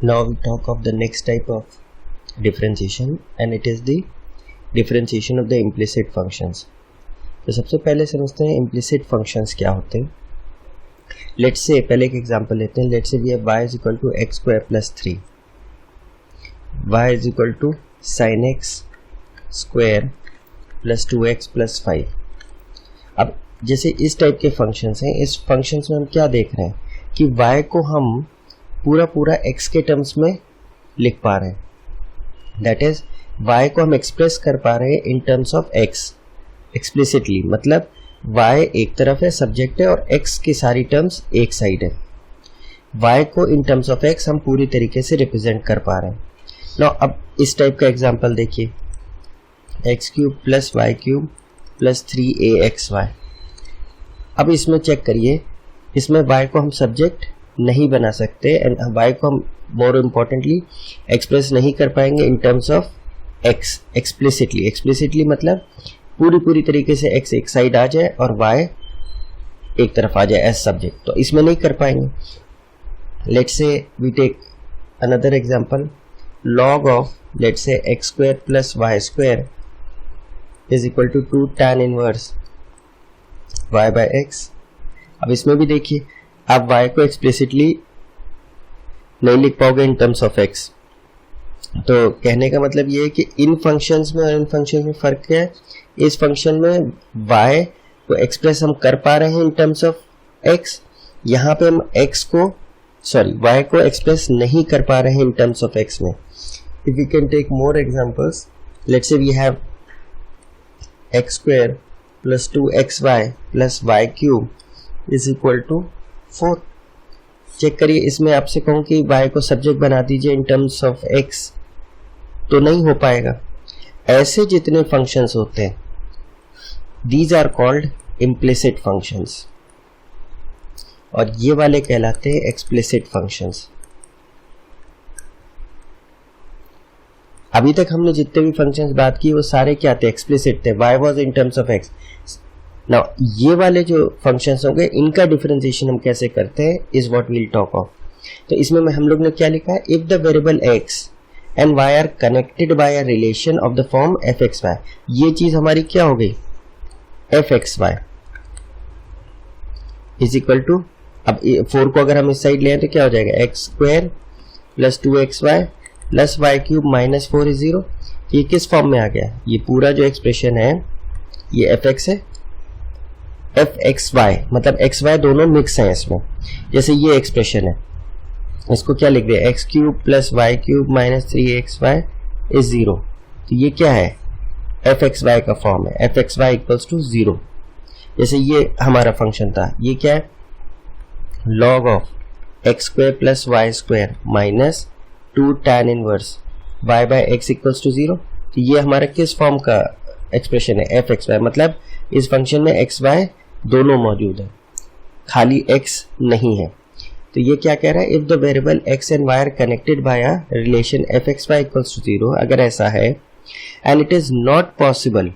Now we talk of the next type of differentiation and it is the differentiation of the implicit functions. तो सबसे पहले समझते हैं implicit functions क्या होते हैं. Let's say पहले एक एग्जांपल लेते हैं. Let's say we have y is equal to x square plus 3, y is equal to sin x square plus 2x plus 5. अब जैसे इस टाइप के फंक्शंस हैं, इस फंक्शंस में हम क्या देख रहे हैं कि y को हम पूरा x के टर्म्स में लिख पा रहे हैं. दैट इज y को हम एक्सप्रेस कर पा रहे हैं in terms of x explicitly. मतलब y एक तरफ है, सब्जेक्ट है, और x की सारी टर्म्स एक साइड है. y को इन टर्म्स ऑफ x हम पूरी तरीके से रिप्रेजेंट कर पा रहे हैं. नाउ अब इस टाइप का एग्जांपल देखिए, x cube plus y cube plus 3axy. अब इसमें चेक करिए, इसमें y को हम सब्जेक्ट नहीं बना सकते एंड y को हम मोर इम्पोर्टेंटली एक्सप्रेस नहीं कर पाएंगे इन terms of x explicitly. Explicitly मतलब पूरी तरीके से x एक साइड आ जाए और y एक तरफ आ जाए एज सब्जेक्ट, तो इसमें नहीं कर पाएंगे. Let's say we take another example, log of let's say x square plus Y square is equal to 2 tan inverse y by x. अब इसमें भी देखिए, आप y को एक्सप्लिसिटली नहीं लिख पाओगे इन टर्म्स ऑफ x. तो कहने का मतलब ये है कि इन फंक्शंस में और इन फंक्शंस में फर्क क्या है. इस फंक्शन में y को एक्सप्रेस हम कर पा रहे हैं इन टर्म्स ऑफ x, यहाँ पे हम y को एक्सप्रेस नहीं कर पा रहे हैं इन टर्म्स ऑफ x में. If we can take more examples, let's say we have x square plus 2xy plus y cube is equal to 4. Check करिए, इसमें आपसे कहूं कि y को सब्जेक्ट बना दीजिए इन टर्म्स ऑफ x, तो नहीं हो पाएगा. ऐसे जितने फंक्शंस होते हैं, these are called implicit functions, और ये वाले कहलाते हैं एक्सप्लिसिट फंक्शंस. अभी तक हमने जितने भी फंक्शंस बात की वो सारे क्या थे, एक्सप्लिसिट थे. y was in terms of x. Now ये वाले जो फंक्शंस होंगे, इनका डिफरेंशिएशन हम कैसे करते हैं is what we will talk of. तो इसमें हम लोग ने क्या लिखा है, if the variable x and y are connected by a relation of the form fxy. ये चीज हमारी क्या हो गई, fxy इज इक्वल टू, अब 4 को अगर हम इस साइड ले आए तो क्या हो जाएगा, x square plus 2xy plus y cube minus 4 is 0. ये किस फॉर्म में आ गया, ये पूरा जो एक्सप्रेशन है ये fx है, fxy मतलब xy दोनों मिक्स हैं इसमें. जैसे ये एक्सप्रेशन है, इसको क्या लिख रहे हैं, x cube plus y cube minus 3xy is 0. तो ये क्या है, fxy का फॉर्म है, fxy इक्वल्स टू 0. जैसे ये हमारा फंक्शन था, ये क्या है, log of x square plus Y square minus 2 tan inverse y by x equals to 0. तो ये हमारा किस फॉर्म का एक्सप्रेशन है, fxy. मतलब इस फंक्शन में xy दोनों मौजूद है, खाली x नहीं है. तो ये क्या कह रहा है, if the variable x and y are connected by a relation fxy equals to 0, अगर ऐसा है and it is not possible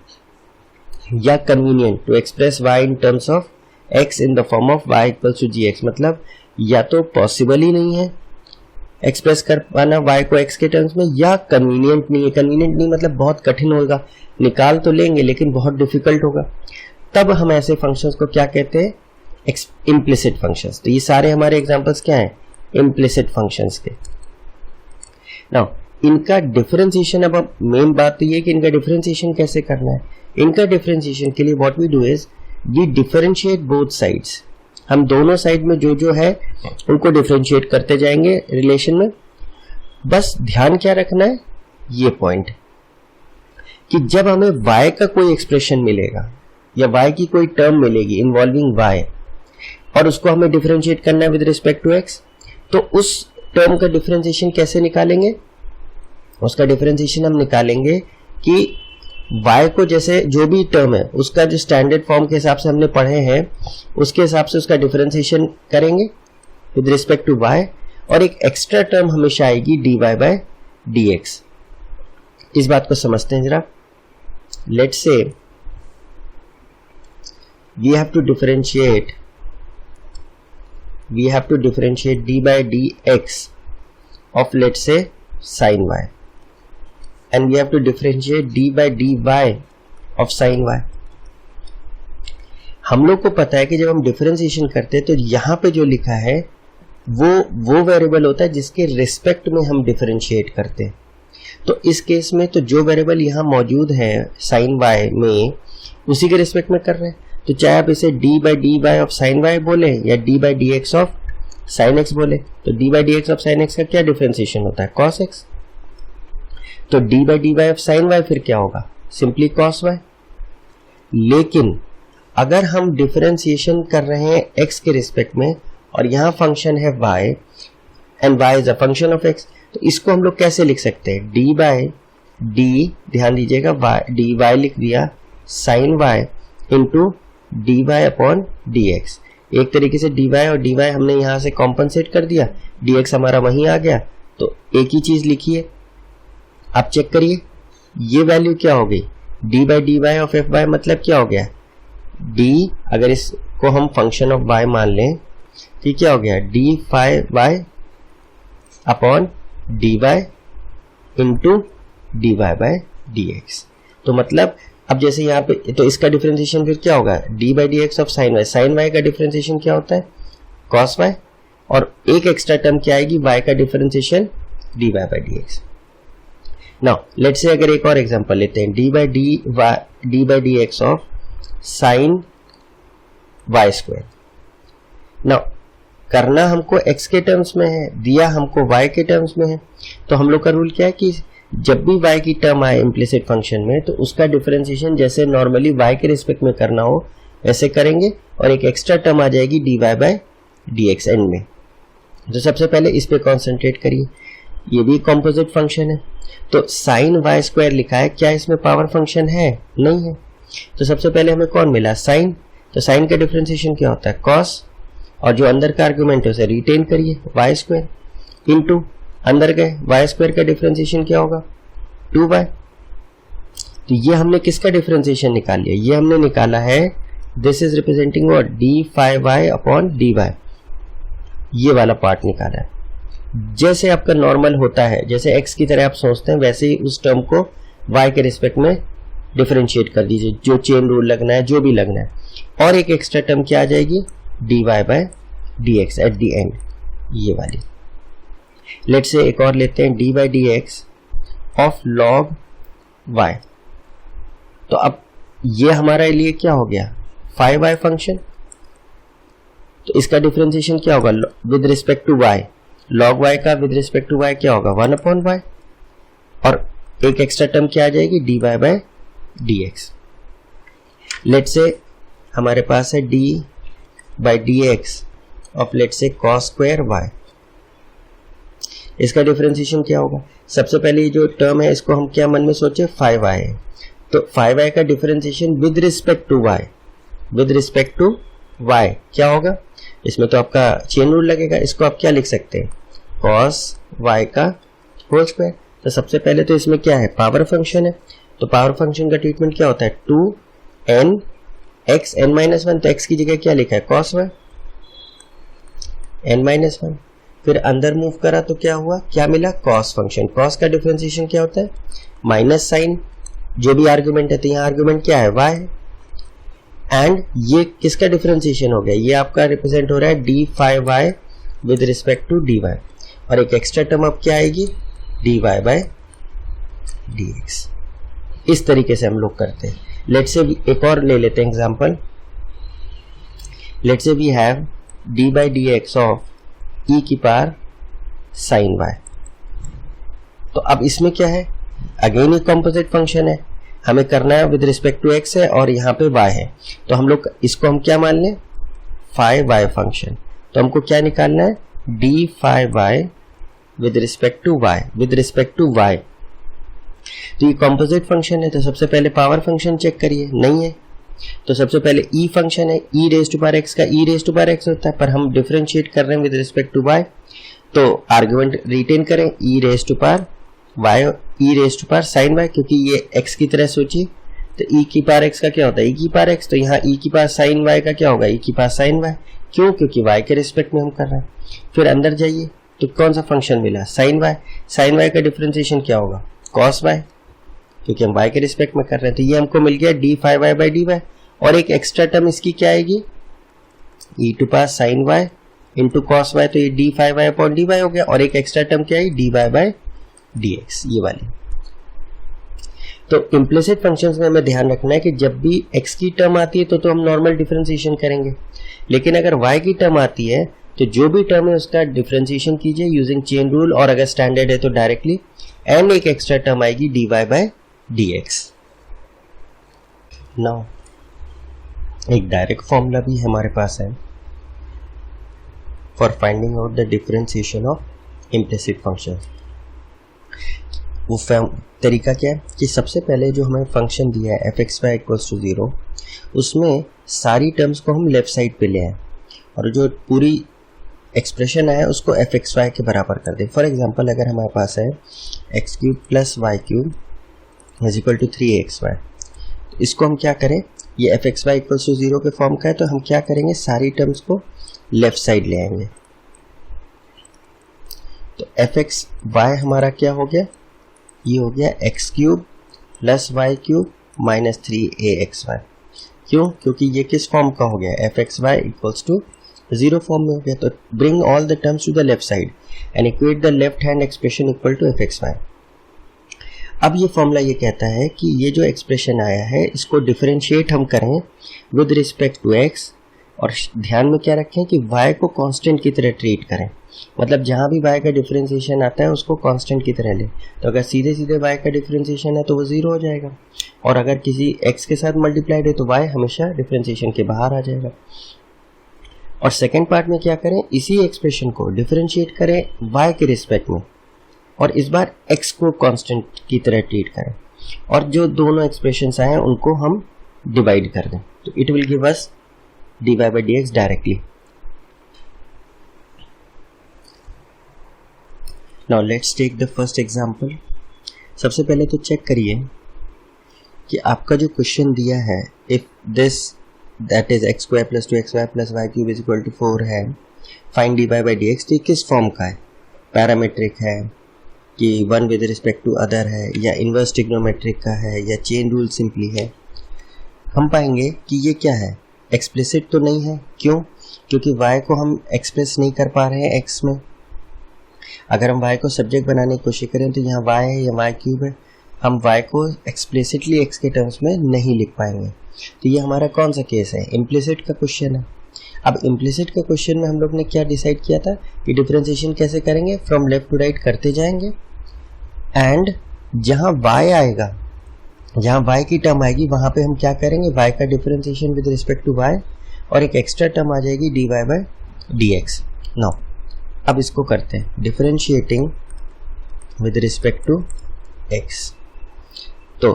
या convenient to express y in terms of x in the form of y equals to gx. मतलब या तो possible ही नहीं है express कर पाना y को x के टर्म्स में, या कन्वीनियंट नहीं है. कन्वीनियंट नहीं मतलब बहुत कठिन होगा, निकाल तो लेंगे लेकिन बहुत डिफिकल्ट होगा. तब हम ऐसे फंक्शंस को क्या कहते हैं, इम्प्लिसिट फंक्शंस. तो ये सारे हमारे एग्जांपल्स क्या हैं, इम्प्लिसिट फंक्शंस के. नाउ इनका डिफरेंशिएशन, अब मेन बात तो ये कि इनका डिफरेंशिएशन कैसे करना है. इनका डिफरेंशिएशन के लिए what we do is we differentiate both sides. हम दोनों साइड में जो है उनको डिफरेंशिएट करते जाएंगे रिलेशन में. बस ध्यान क्या रखना है, ये पॉइंट कि जब हमें y का कोई एक्सप्रेशन मिलेगा या y की कोई टर्म मिलेगी इन्वॉल्विंग y और उसको हमें डिफरेंशिएट करना है विद रिस्पेक्ट टू x, तो उस टर्म का डिफरेंशिएशन कैसे निकालेंगे. उसका डिफरेंशिएशन हम निकालेंगे कि y को जैसे जो भी टर्म है उसका जो स्टैंडर्ड फॉर्म के हिसाब से हमने पढ़े हैं उसके हिसाब से उसका डिफरेंशिएशन करेंगे विद रिस्पेक्ट टू y, और एक एक्स्ट्रा टर्म हमेशा आएगी dy बाय dx. इस बात को समझते हैं जरा. Let's say we have to differentiate d by dx of let's say sin y, and we have to differentiate d by dy of sin y. हम लोग को पता है कि जब हम डिफरेंशिएशन करते हैं तो यहाँ पे जो लिखा है वो वेरिएबल होता है जिसके रिस्पेक्ट में हम डिफरेंशिएट करते हैं. तो इस केस में तो जो वेरिएबल यहाँ मौजूद है sin y में उसी के रिस्पेक्ट में कर रहे हैं. तो चाहे आप इसे d by dy of sin y बोले या d by dx of sin x बोले, तो d by dx of sin x का क्या डिफरेंशिएशन होता है? cos x. तो d by dy of sin y फिर क्या होगा? Simply cos y. लेकिन अगर हम डिफरेंशिएशन कर रहे हैं x के रिस्पेक्ट में और यहाँ फंक्शन है y and y is a function of x, तो इसको हम लोग कैसे लिख सकते हैं? d by d, ध्यान दीजिएगा dy लिख दिया sin y into dy upon dx. एक तरीके से dy और dy हमने यहाँ से कॉम्पनसेट कर दिया, dx हमारा वहीं आ गया, तो एक ही चीज लिखिए. आप चेक करिए ये वैल्यू क्या हो गई? d by dy of fy मतलब क्या हो गया? d अगर इसको हम फंक्शन ऑफ y मान लें तो क्या हो गया? d phi y upon dy into dy by dx. तो मतलब अब जैसे यहाँ पे तो इसका डिफरेंशिएशन फिर क्या होगा? d by dx of sin y. sin y का डिफरेंशिएशन क्या होता है? cos y. और एक एक्स्ट्रा टर्म क्या आएगी? y का differentiation dy by dx. Now let's say अगर एक और एग्जांपल लेते हैं, d by dx of sin y square. Now करना हमको x के टर्म्स में है, दिया हमको y के टर्म्स में है, तो हम लोग का रूल क्या है कि जब भी y की टर्म आए इम्प्लिसिट फंक्शन में तो उसका डिफरेंशिएशन जैसे नॉर्मली y के रिस्पेक्ट में करना हो वैसे करेंगे और एक एक्स्ट्रा टर्म आ जाएगी dy बाय dx एंड में. तो सबसे पहले इस पे कॉन्सेंट्रेट करिए, ये भी कॉम्पोजिट फंक्शन है. तो साइन y स्क्वायर लिखा है, क्या इसमें पावर फंक्शन है? नहीं है. तो सबसे पहले हमें कौन मिला? साइन. तो साइन का डिफरेंशिएशन क्या होता है? cos. और जो अंदर का आर्गुमेंट है उसे रिटेन करिए, y स्क्वायर इंटू अंदर गए y स्क्वायर का डिफरेंशिएशन क्या होगा? 2y. तो ये हमने किसका डिफरेंशिएशन निकाल लिया? ये हमने निकाला है, this is representing what? d phi y upon dy. ये वाला पार्ट निकाला है. जैसे आपका नॉर्मल होता है, जैसे x की तरह आप सोचते हैं वैसे ही उस टर्म को y के रिस्पेक्ट में डिफरेंशिएट कर दीजिए, जो चेन रूल लगना है, जो भी लगना है. और एक एक्स्ट्रा टर्म क्या आ जाएगी? dy by dx at the end, ये वाली. लेट्स से एक और लेते हैं, d by dx of log y. तो अब ये हमारे लिए क्या हो गया? phi y function. तो इसका डिफरेंशिएशन क्या होगा with respect to y? log y का विद रिस्पेक्ट टू y क्या होगा? 1 अपॉन y. और एक एक्स्ट्रा टर्म क्या आ जाएगी? dy by dx. Let's say हमारे पास है d by dx of let's say cos square y. इसका डिफरेंशिएशन क्या होगा? सबसे पहले जो टर्म है इसको हम क्या मन में सोचे? 5y है. तो 5y का differentiation with respect to y, with respect to y क्या होगा? इसमें तो आपका चेन रूल लगेगा. इसको आप क्या लिख सकते हैं? cos y का होल स्क्वायर. तो सबसे पहले तो इसमें क्या है? पावर फंक्शन है. तो पावर फंक्शन का ट्रीटमेंट क्या होता है? 2n x n minus 1. तो x की जगह क्या लिखा है? cos y n minus 1. फिर अंदर मूव करा तो क्या हुआ? क्या मिला? cos function. cos का डिफरेंशिएशन क्या होता है? माइनस साइन, जो भी आर्गुमेंट है, तो यहाँ आर्गुमेंट क्या है? y है. एंड ये किसका डिफरेंशिएशन हो गया? ये आपका रिप्रेजेंट हो रहा है d phi y with respect to dy. और एक एक्स्ट्रा टर्म अब क्या आएगी? dy by dx. इस तरीके से हम लोग करते हैं. लेट्स से एक और ले लेते हैं example. Let's say we have d by dx of e की पावर sin y. तो अब इसमें क्या है? अगेन एक कॉम्पोजिट फंक्शन है, हमें करना है विद रिस्पेक्ट टू x है और यहाँ पे y है. तो हम लोग इसको हम क्या मान लें? phi y function. तो हमको क्या निकालना है? d phi y with respect to y, with respect to y. तो ये कॉम्पोजिट फंक्शन है, तो सबसे पहले पावर फंक्शन चेक करिए, नहीं है. तो सबसे पहले e फंक्शन है, e raise to power x का e raise to power x होता है, पर हम डिफरेंशिएट कर रहे हैं विद रिस्पेक्ट टू y. तो आर्गुमेंट रिटेन करें, e raise to power y, e raise to power sin y, क्योंकि ये x की तरह सोचिए. तो e की पावर x का क्या होता है? e की पावर x. तो यहाँ e की पावर sin y का क्या होगा? e की पावर sin y. क्यों? क्योंकि y के रिस्पेक्ट में हम कर रहे हैं. फिर अंदर जाइए तो कौन सा फंक्शन मिला, साइन वाई। साइन वाई का डिफरेंशिएशन क्या होगा, कॉस वाई, क्योंकि हम वाई के रिस्पेक्ट में कर रहे हैं। तो ये हमको मिल गया D phi Y by D Y, और एक एक्स्ट्रा टर्म इसकी क्या आएगी, e to pass sine Y into cos Y, तो ये D phi Y upon D Y हो गया, और एक एक्स्ट्रा टर्म क्या है, D Y by D X, ये वाली। तो इम्प्लिसिट फंक्शंस में हमें ध्यान रखना है कि जब भी x की टर्म आती है तो हम नॉर्मल डिफरेंशिएशन करेंगे, लेकिन अगर y की टर्म आती है तो जो भी टर्म है उसका डिफरेंशिएशन कीजिए यूजिंग चेन रूल, और अगर स्टैंडर्ड है तो डायरेक्टली, एंड एक एक्स्ट्रा टर्म आएगी dy बाय dx। नाउ एक डायरेक्ट फॉर्मूला भी हमारे पास है for finding out the differentiation of implicit function. वो तरीका क्या है कि सबसे पहले जो हमें फंक्शन दिया है fxy इक्वल्स टू 0, उसमें सारी टर्म्स को हम लेफ्ट साइड पे ले आए और जो पूरी एक्सप्रेशन है उसको fxy के बराबर कर दें। फॉर एग्जांपल अगर हमारे पास है x cube plus y cube is equal to 3xy, इसको हम क्या करें, ये fxy इक्वल्स टू 0 के फॉर्म का है, तो हम क्या करेंगे, सारी टर्म्स को लेफ्ट साइड ले आएंगे। तो fxy हमारा क्या हो गया, ये हो गया x cube plus y cube minus 3axy। क्यों, क्योंकि ये किस फॉर्म का हो गया, fxy इक्वल्स टू 0 फॉर्म में हो गया। तो bring all the terms to the left side and equate the left hand expression equal to fxy। अब ये फॉर्मूला ये कहता है कि ये जो एक्सप्रेशन आया है इसको डिफरेंशिएट हम करें विद रिस्पेक्ट टू x, और ध्यान में क्या रखें कि y को कांस्टेंट की तरह ट्रीट करें, मतलब जहां भी y का डिफरेंशिएशन आता है उसको कांस्टेंट की तरह ले। तो अगर सीधे सीधे y का डिफरेंशिएशन है तो वो 0 हो जाएगा, और अगर किसी x के साथ मल्टीप्लाइड है तो y हमेशा डिफरेंशिएशन के बाहर आ जाएगा। और सेकेंड पार्ट में क्या करें, इसी एक्सप्रेशन को डिफरेंशिएट करें y के रिस्पेक्ट में, और इस बार x को कांस्टेंट की तरह ट्रीट करें, और जो दोनों एक्सप्रेशंस आए हैं उनको हम डिवाइड कर दें, तो it will give us dy by dx directly. Now let's take the first example। सबसे पहले तो चेक करिए कि आपका जो क्वेश्चन दिया है, if this that is x square plus 2xy plus y cube is equal to 4 है, find dy by dx, तो किस फॉर्म का है, पैरामेट्रिक है कि one with respect to other है, या इनवर्स ट्रिग्नोमेट्रिक का है, या चेन रूल सिंपली है। हम पाएंगे कि ये क्या है, एक्सप्लिसिट तो नहीं है। क्यों, क्योंकि y को हम एक्सप्रेस नहीं कर पा रहे हैं x में। अगर हम y को सब्जेक्ट बनाने की कोशिश करें तो यहाँ y है या y क्यूब है, हम y को एक्सप्लिसिटली x के टर्म्स में नहीं लिख पाएंगे। तो ये हमारा कौन सा केस है, इम्प्लिसिट का क्वेश्चन है। अब इम्प्लिसिट के क्वेश्चन में हम लोग ने क्या डिसाइड किया था कि डिफरेंशिएशन कैसे करेंगे, फ्रॉम लेफ्ट टू राइट करते जाएंगे, एंड जहाँ y आएगा, जहाँ y की टर्म आएगी वहाँ पे हम क्या करेंगे, y का differentiation with respect to y, और एक एक्स्ट्रा टर्म आ जाएगी dy बाय dx। नाउ अब इसको करते हैं differentiating with respect to x, तो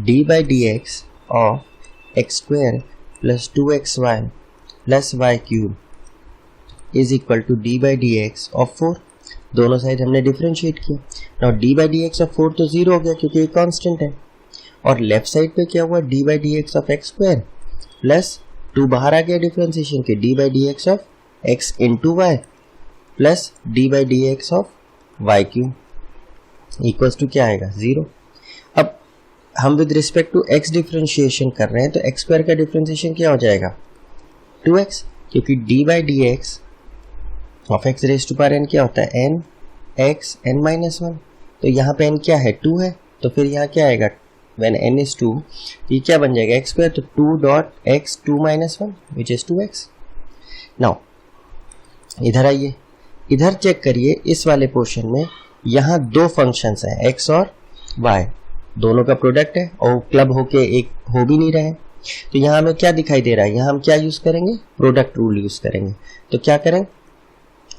dy by dx of x square plus 2xy plus y cube is equal to d by D x of 4। दोनों side हमने differentiate किया। Now D by D x of 4 तो 0 हो गया क्योंकि ये constant है, और लेफ्ट साइड पे क्या हुआ, d by D x of x square plus 2 बाहर आ गया डिफरेंशिएशन के, d by D x of x into y plus d by D x of Y cube equals to क्या आएगा, 0। अब हम with respect to x differentiation कर रहे हैं, तो x स्क्वायर का डिफरेंशिएशन क्या हो जाएगा, 2x, क्योंकि d by D x of x raise to power n क्या होता है, n x n माइनस 1, तो यहाँ पे n क्या है, 2 है, तो फिर यहाँ क्या आएगा, when n is 2, ये क्या बन जाएगा, x स्क्वायर, तो 2 dot x 2 minus 1 which is 2x। Now इधर आइए, इधर चेक करिए, इस वाले पोर्शन में यहाँ दो फंक्शंस हैं x और y, दोनों का प्रोडक्ट है और क्लब होके एक हो भी नहीं रहे, तो यहाँ हमें क्या दिखाई दे रहा है, यहाँ हम क्या यूज करेंगे, प्रोडक्ट रूल यूज करेंगे। तो क्या करें,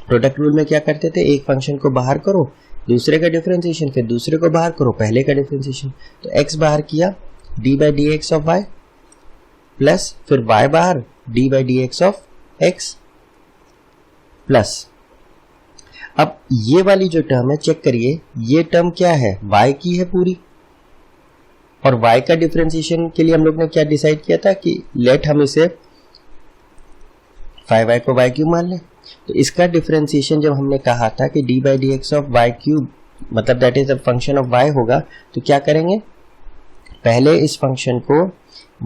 प्रोडक्ट रूल में क्या करते थे, एक फंक्शन को बाहर करो, दूसरे का डिफरेंशिएशन, फिर दूसरे को बाहर करो, पहले का डिफरेंशिएशन। तो x बाहर किया d by D x of y plus फिर y बाहर d by D x of x plus. अब ये वाली जो टर्म है चेक करिए, ये टर्म क्या है, y की है पूरी, और y का डिफरेंशिएशन के लिए हम लोग ने क्या डिसाइड किया था कि लेट हम इसे 5y को y क्यूब मान लें। तो इसका डिफरेंशिएशन जब हमने कहा था कि D by D x of Y cube मतलब that is a function of Y होगा, तो क्या करेंगे, पहले इस फंक्शन को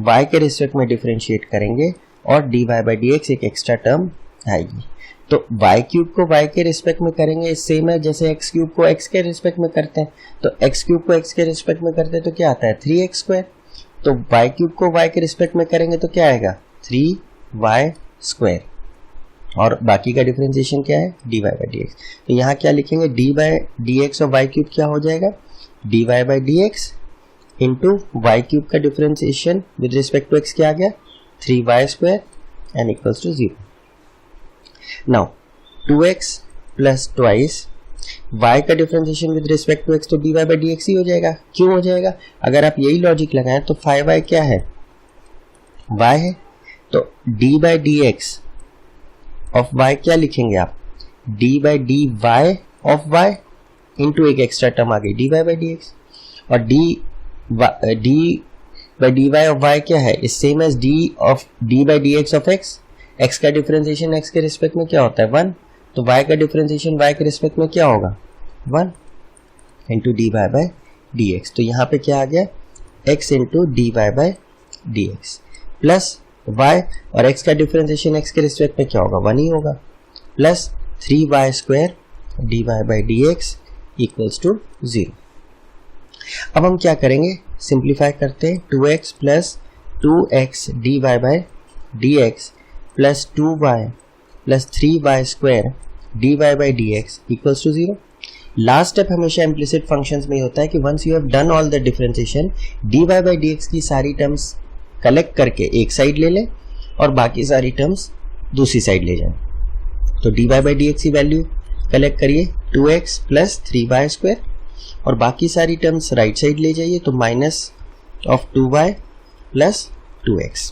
y के रिस्पेक्ट में डिफरेंशिएट करेंगे और dy बाई डी एक्स एक एक्स्ट्रा टर्म आएगी। तो y क्यूब को y के रिस्पेक्ट में करेंगे, सेम है जैसे x क्यूब को x के रिस्पेक्ट में करते हैं। तो x क्यूब को x के रिस्पेक्ट में करते हैं तो क्या आता है 3x स्क्वायर। तो y क्यूब को y के रिस्पेक्ट में करेंगे तो क्या आएगा 3y स्क्वायर, और बाकी का डिफरेंशिएशन क्या है dy बाई डी एक्स। तो यहाँ क्या लिखेंगे, डी बाई डी एक्स और y क्यूब क्या हो जाएगा dy by D x into Y cube का differentiation with respect to X क्या आ गया 3y square and equals to 0। Now 2x plus twice y का differentiation with respect to x तो dy बाई डी एक्स ही हो जाएगा। क्यों हो जाएगा, अगर आप यही लॉजिक लगाएं तो 5y क्या है y है, तो d by D x of y क्या लिखेंगे आप d by D y of y into एक एक्स्ट्रा टर्म आ गई dy बाई डी एक्स, और D by D y of y क्या है इस same as d by D x of x. X का डिफरेंशिएशन एक्स के रिस्पेक्ट में क्या होता है 1, तो वाई का डिफरेंशिएशन वाई के रिस्पेक्ट में क्या होगा 1 into D Y by D x. तो यहाँ पे क्या आ गया x into D Y by D x plus y, और x का डिफरेंशिएशन x के रिस्पेक्ट में क्या होगा 1 ही होगा, plus 3y square D Y by D x equals to 0। अब हम क्या करेंगे, सिंप्लीफाई करते हैं 2x plus 2x d Y by D x plus 2y plus 3y square D Y by D x equals to 0। Last step हमेशा implicit functions में होता है कि once you have done all the differentiation d Y by D x की सारी terms collect करके एक side ले लें और बाकी सारी टर्म्स दूसरी साइड ले जाएं। तो D Y by D x की वैल्यू कलेक्ट करिए 2x प्लस 3y स्क्वायर, और बाकी सारी टर्म्स राइट साइड ले जाइए तो minus of 2y plus 2x।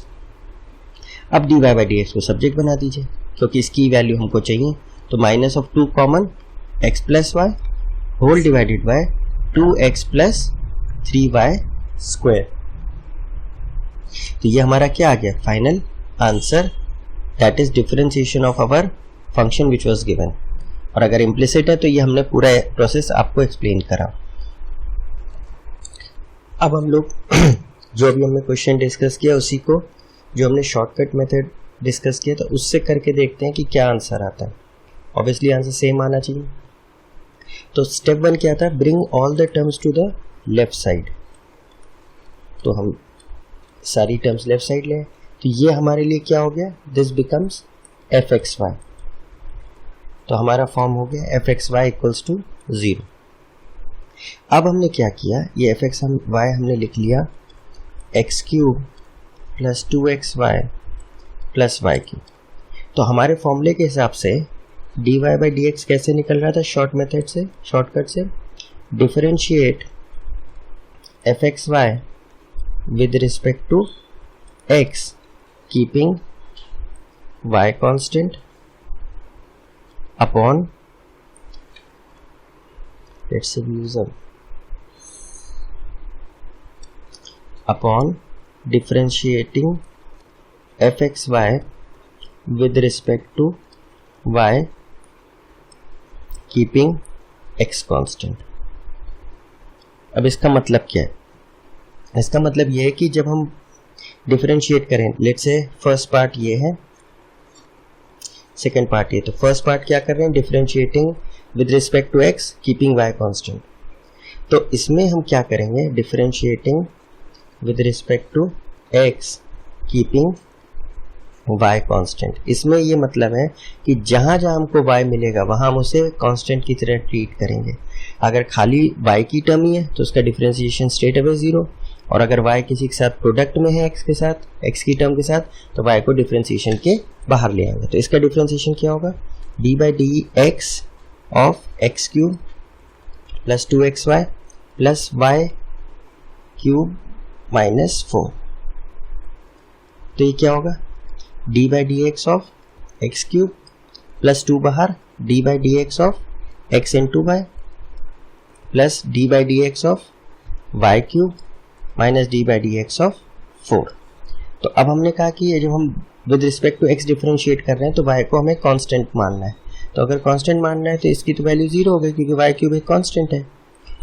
अब dy बाई डी एक्स को सब्जेक्ट बना दीजिए क्योंकि इसकी वैल्यू हमको चाहिए, तो minus of 2 common x plus y whole divided by 2x plus 3y square. तो ये हमारा क्या आ गया final answer, that is differentiation of our function which was given. और अगर इम्प्लिसिट है तो ये हमने पूरा प्रोसेस आपको एक्सप्लेन करा। अब हम लोग जो अभी हमने क्वेश्चन डिस्कस किया उसी को जो हमने शॉर्टकट मेथड डिस्कस किया था उससे करके देखते हैं कि क्या आंसर आता है। ऑब्वियसली आंसर सेम आना चाहिए। तो स्टेप 1 क्या था, bring all the terms to the left side. तो हम सारी टर्म्स लेफ्ट साइड ले, तो ये हमारे लिए क्या हो गया, this becomes f x y. तो हमारा फॉर्म हो गया f x y equals to 0। अब हमने क्या किया, ये एफ एक्स वाई हमने लिख लिया x cube plus 2x y plus y cube. तो हमारे फॉर्मूले के हिसाब से d Y by D x कैसे निकल रहा था, शॉर्ट मेथड से, शॉर्टकट से, differentiate f x y with respect to x keeping y constant upon, let's say use upon differentiating fxy with respect to y keeping x constant। अब इसका मतलब क्या है, इसका मतलब ये है कि जब हम डिफरेंशिएट करें, लेट्स से फर्स्ट पार्ट ये है, सेकंड पार्ट ये, तो फर्स्ट पार्ट क्या कर रहे हैं, differentiating with respect to x keeping y constant. तो इसमें हम क्या करेंगे, differentiating with respect to x keeping y constant. इसमें ये मतलब है कि जहां जहां हमको वाई मिलेगा वहां हम उसे कांस्टेंट की तरह ट्रीट करेंगे। अगर खाली वाई की टर्म ही है तो उसका डिफरेंशिएशन स्ट्रेट अवे 0, और अगर y किसी के साथ प्रोडक्ट में है x के साथ, x की टर्म के साथ, तो y को डिफरेंशिएशन के बाहर ले आएंगे। तो इसका डिफरेंशिएशन क्या होगा, d by D x of x cube plus 2xy plus y cube minus 4। तो ये क्या होगा, d by D x of x cube plus 2 बाहर, d by D x of x into y plus d by D x of Y cube minus d by D x of 4। तो अब हमने कहा कि ये जब हम with respect to x differentiate कर रहे हैं तो y को हमें कांस्टेंट मानना है। तो अगर कांस्टेंट मानना है तो इसकी तो वैल्यू 0 हो गई क्योंकि y क्यूब एक कांस्टेंट है,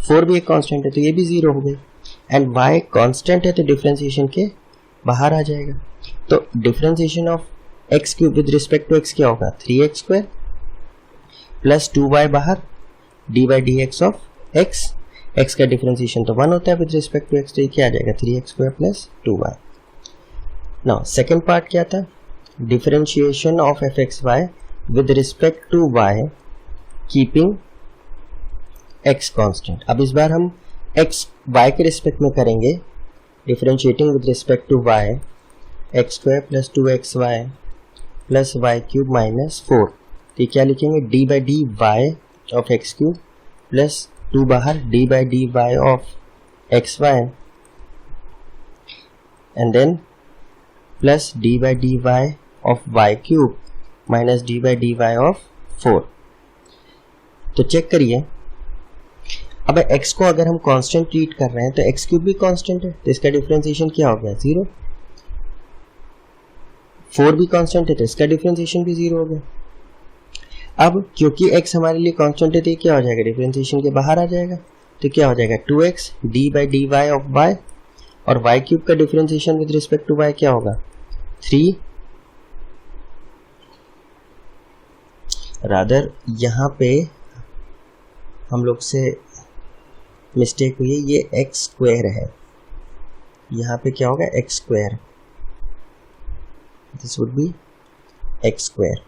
4 भी एक कांस्टेंट है तो ये भी 0 हो गई। एंड y कांस्टेंट है तो डिफरेंशिएशन के बाहर आ जाएगा। तो differentiation of x cube with respect to x क्या होगा, 3x स्क्वायर प्लस 2y बाहर d by D x of x। x का डिफरेंशिएशन तो 1 होता है विद रिस्पेक्ट टू x, तो ये क्या आ जाएगा 3x square plus 2y। Now second part क्या था, differentiation of f x y with respect to y keeping x constant. अब इस बार हम x y के रिस्पेक्ट में करेंगे, differentiating with respect to y x square plus 2xy plus y cube minus 4। तो क्या लिखेंगे, D by D y of x cube plus 2 बाहर d by D y of x y and then plus d by D y of Y cube minus d by D y of 4। तो check करिए, अब x को अगर हम constant treat कर रहे हैं तो x क्यूब भी कांस्टेंट है तो इसका डिफरेंशिएशन क्या हो गया 0। 4 भी कांस्टेंट है तो इसका डिफरेंशिएशन भी 0 हो गया। अब क्योंकि x हमारे लिए कांस्टेंट है तो क्या हो जाएगा, डिफरेंशिएशन के बाहर आ जाएगा। तो क्या हो जाएगा 2x d by D y of y और y क्यूब का differentiation with respect to y क्या होगा 3। रादर यहाँ पे हम लोग से मिस्टेक हुई है, ये एक्स स्क्वायर है, यहाँ पे क्या होगा x square, this would B x square.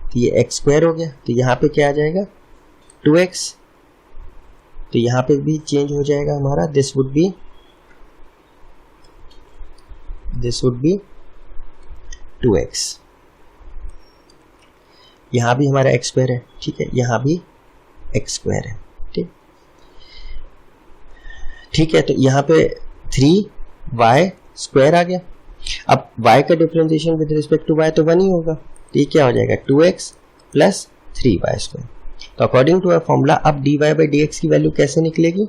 तो ये एक्स स्क्वायर हो गया तो यहाँ पे क्या आ जाएगा 2x, तो यहाँ पे भी चेंज हो जाएगा हमारा, दिस वुड बी 2x। यहाँ भी हमारा एक्स स्क्वायर है, ठीक है, यहाँ भी एक्स स्क्वायर है, ठीक है। तो यहाँ पे 3y स्क्वायर आ गया। अब y का differentiation with respect to y तो 1 ही होगा, तो ये क्या हो जाएगा 2x प्लस 3y स्क्वायर। तो अकॉर्डिंग टू अ फॉर्मूला अब dy बाई dx की वैल्यू कैसे निकलेगी,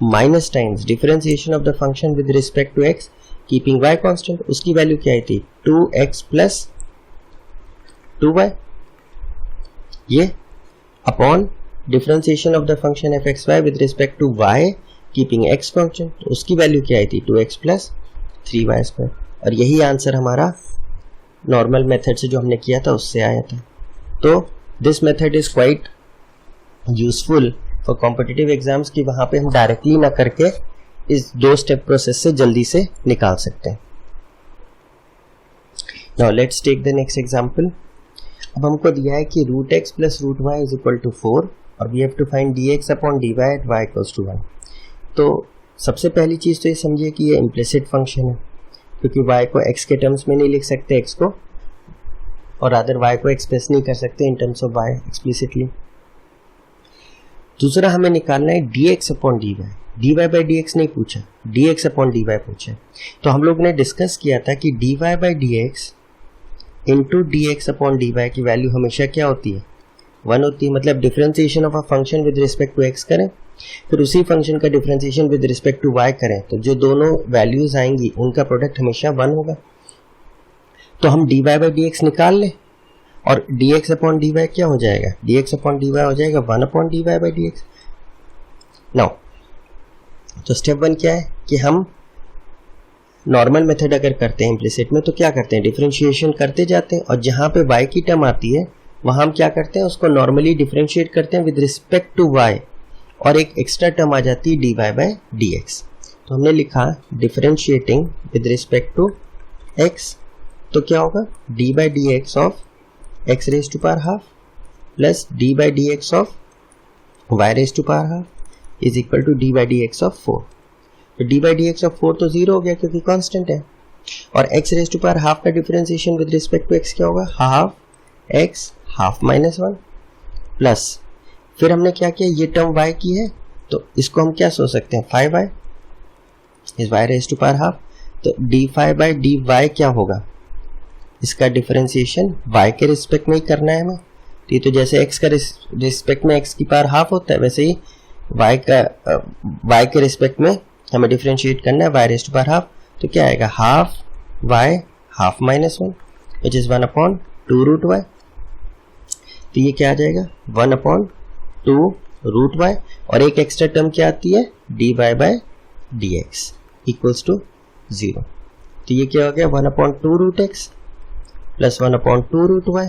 minus times differentiation of the function with respect to x keeping y constant, उसकी वैल्यू क्या आई थी 2x प्लस 2y, ये upon differentiation of the function f x y with respect to y keeping x constant, तो उसकी value क्या आई थी 2x प्लस 3y स्क्वायर। और यही आंसर हमारा नॉर्मल मेथड से जो हमने किया था उससे आया था। तो this method is quite useful for competitive exams की वहां पे हम डायरेक्टली ना करके इस 2 स्टेप प्रोसेस से जल्दी से निकाल सकते हैं। Now let's take the next example. अब हमको दिया है कि root x plus root y is equal to 4 और we have to find d x upon D y at y equals to 1। तो सबसे पहली चीज़ तो ये समझिए कि ये इम्प्लिसिट फंक्शन है क्योंकि y को x के टर्म्स में नहीं लिख सकते x को, और अदर y को एक्सप्रेस नहीं कर सकते इन टर्म्स ऑफ y एक्सप्लिसिटली। दूसरा हमें निकालना है dx upon dy, dy by dx नहीं पूछा, dx अपॉन dy पूछा। तो हम लोग ने डिस्कस किया था कि dy by dx into dx upon dy की वैल्यू हमेशा क्या होती है 1 होती है। मतलब differentiation of a function with respect to x करें फिर उसी फंक्शन का differentiation with respect to y करें तो जो दोनों वैल्यूज आएंगी उनका प्रोडक्ट हमेशा 1 होगा। तो हम dy बाई dx निकाल लें और dx अपॉन dy क्या हो जाएगा, dx अपॉन dy हो जाएगा 1 upon dy by dx। Now तो स्टेप 1 क्या है कि हम नॉर्मल मेथड अगर करते हैं इम्प्लिसिट में तो क्या करते हैं, डिफरेंशिएशन करते जाते हैं और जहां पे y की टर्म आती है वहां हम क्या करते हैं उसको नॉर्मली डिफरेंशिएट करते हैं विद रिस्पेक्ट टू y और एक एक्स्ट्रा टर्म आ जाती है dy बाई dx। तो हमने लिखा differentiating with respect to x, तो क्या होगा dy by dx of x raise to power half plus dy by dx of y raise to power half is equal to dy by dx of 4। तो dy by dx of 4 तो 0 हो गया क्योंकि constant है, और x raise to power half का differentiation with respect to x क्या होगा half x half minus 1 plus फिर हमने क्या किया ये टर्म y की है तो इसको हम क्या सोच सकते हैं 5y is y raise to power half. तो d5 बाई dy क्या होगा, इसका डिफरेंशिएशन y के रिस्पेक्ट में ही करना है हमें। तो ये तो जैसे x का रिस्पेक्ट में x की पावर हाफ होता है वैसे ही y के रिस्पेक्ट में हमें डिफरेंशिएट करना है y raise to power half. तो क्या आएगा half y half minus 1 which is 1/2 root y। तो ये क्या आ जाएगा 1/2 रूट y और एक एक्स्ट्रा टर्म क्या आती है dy by dx equals to 0। तो ये क्या हो गया 1/2 root x plus 1/2 root y